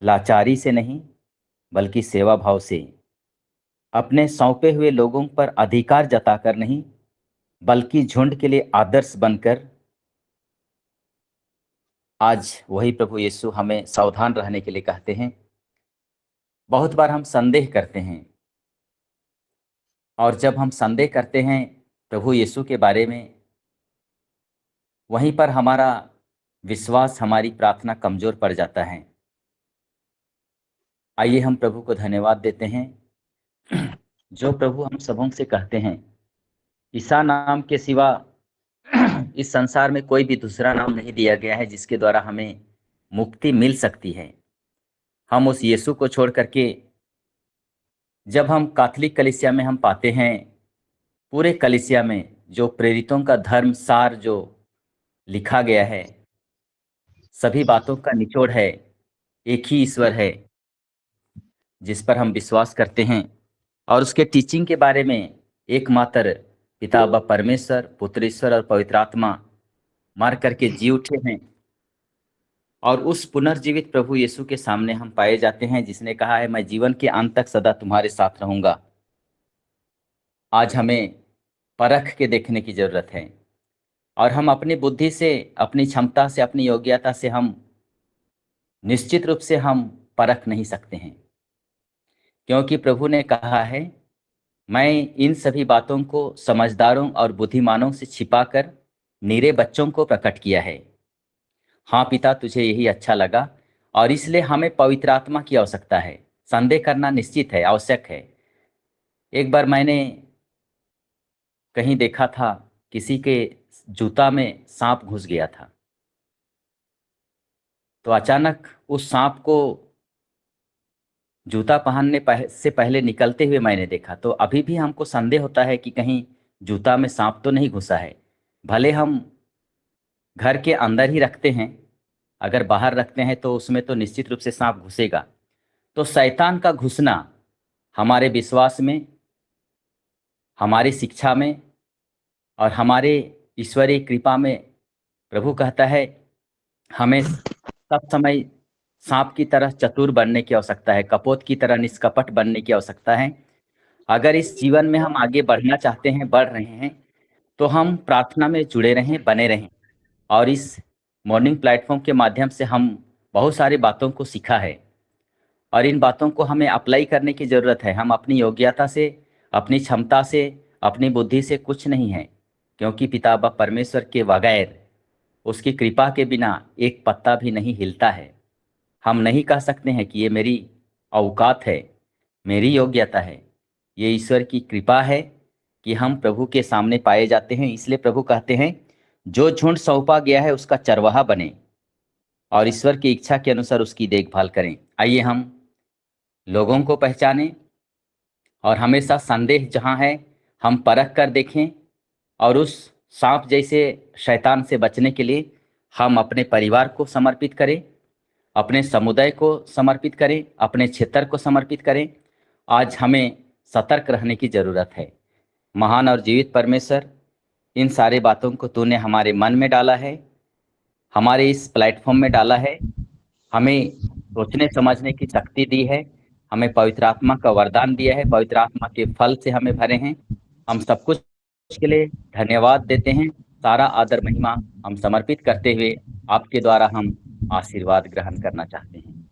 लाचारी से नहीं बल्कि सेवा भाव से, अपने सौंपे हुए लोगों पर अधिकार जताकर नहीं बल्कि झुंड के लिए आदर्श बनकर। आज वही प्रभु यीशु हमें सावधान रहने के लिए कहते हैं। बहुत बार हम संदेह करते हैं, और जब हम संदेह करते हैं प्रभु यीशु के बारे में, वहीं पर हमारा विश्वास, हमारी प्रार्थना कमजोर पड़ जाता है। आइए हम प्रभु को धन्यवाद देते हैं, जो प्रभु हम सबों से कहते हैं, ईसा नाम के सिवा इस संसार में कोई भी दूसरा नाम नहीं दिया गया है जिसके द्वारा हमें मुक्ति मिल सकती है। हम उस यीशु को छोड़ करके, जब हम कैथोलिक कलीसिया में हम पाते हैं, पूरे कलीसिया में जो प्रेरितों का धर्म सार जो लिखा गया है, सभी बातों का निचोड़ है, एक ही ईश्वर है जिस पर हम विश्वास करते हैं, और उसके टीचिंग के बारे में एकमात्र पिता व परमेश्वर, पुत्र ईश्वर और पवित्र आत्मा मर करके जी उठे हैं, और उस पुनर्जीवित प्रभु यीशु के सामने हम पाए जाते हैं, जिसने कहा है मैं जीवन के अंत तक सदा तुम्हारे साथ रहूंगा। आज हमें परख के देखने की जरूरत है, और हम अपनी बुद्धि से, अपनी क्षमता से, अपनी योग्यता से हम निश्चित रूप से हम परख नहीं सकते हैं, क्योंकि प्रभु ने कहा है मैं इन सभी बातों को समझदारों और बुद्धिमानों से छिपाकर नीरे बच्चों को प्रकट किया है। हाँ पिता, तुझे यही अच्छा लगा, और इसलिए हमें पवित्र आत्मा की आवश्यकता है। संदेह करना निश्चित है, आवश्यक है। एक बार मैंने कहीं देखा था, किसी के जूता में सांप घुस गया था, तो अचानक उस सांप को जूता पहनने से पहले निकलते हुए मैंने देखा। तो अभी भी हमको संदेह होता है कि कहीं जूता में सांप तो नहीं घुसा है। भले हम घर के अंदर ही रखते हैं, अगर बाहर रखते हैं तो उसमें तो निश्चित रूप से सांप घुसेगा। तो शैतान का घुसना हमारे विश्वास में, हमारी शिक्षा में और हमारे ईश्वरीय कृपा में, प्रभु कहता है हमें सब समय सांप की तरह चतुर बनने की आवश्यकता है, कपोत की तरह निष्कपट बनने की आवश्यकता है। अगर इस जीवन में हम आगे बढ़ना चाहते हैं, बढ़ रहे हैं, तो हम प्रार्थना में जुड़े रहें, बने रहें। और इस मॉर्निंग प्लेटफॉर्म के माध्यम से हम बहुत सारी बातों को सीखा है, और इन बातों को हमें अप्लाई करने की ज़रूरत है। हम अपनी योग्यता से, अपनी क्षमता से, अपनी बुद्धि से कुछ नहीं है, क्योंकि पिता बाप परमेश्वर के बगैर, उसकी कृपा के बिना एक पत्ता भी नहीं हिलता है। हम नहीं कह सकते हैं कि ये मेरी औकात है, मेरी योग्यता है। ये ईश्वर की कृपा है कि हम प्रभु के सामने पाए जाते हैं। इसलिए प्रभु कहते हैं जो झुंड सौंपा गया है उसका चरवाहा बने और ईश्वर की इच्छा के अनुसार उसकी देखभाल करें। आइए हम लोगों को पहचानें, और हमेशा संदेह जहाँ है हम परख कर देखें, और उस सांप जैसे शैतान से बचने के लिए हम अपने परिवार को समर्पित करें, अपने समुदाय को समर्पित करें, अपने क्षेत्र को समर्पित करें। आज हमें सतर्क रहने की ज़रूरत है। महान और जीवित परमेश्वर, इन सारे बातों को तूने हमारे मन में डाला है, हमारे इस प्लेटफॉर्म में डाला है, हमें सोचने समझने की शक्ति दी है, हमें पवित्र आत्मा का वरदान दिया है, पवित्र आत्मा के फल से हमें भरे हैं। हम सब कुछ के लिए धन्यवाद देते हैं। सारा आदर महिमा हम समर्पित करते हुए आपके द्वारा हम आशीर्वाद ग्रहण करना चाहते हैं।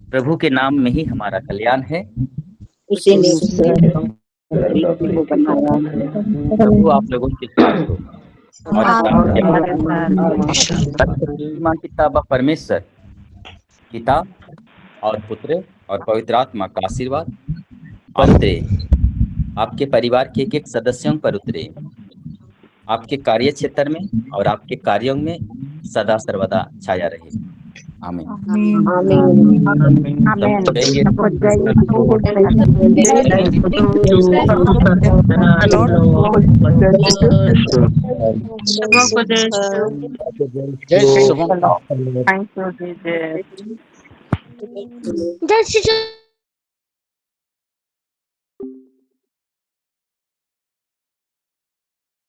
प्रभु के नाम में ही हमारा कल्याण है, प्रभु आप लोगों के साथ हो। और पिता परमेश्वर, पिता और पुत्र और पवित्र आत्मा का आशीर्वाद पर उतरे, आपके परिवार के एक एक सदस्यों पर उतरे, आपके कार्य क्षेत्र में और आपके कार्यों में सदा सर्वदा छाया रहे। आमीन। जय श्री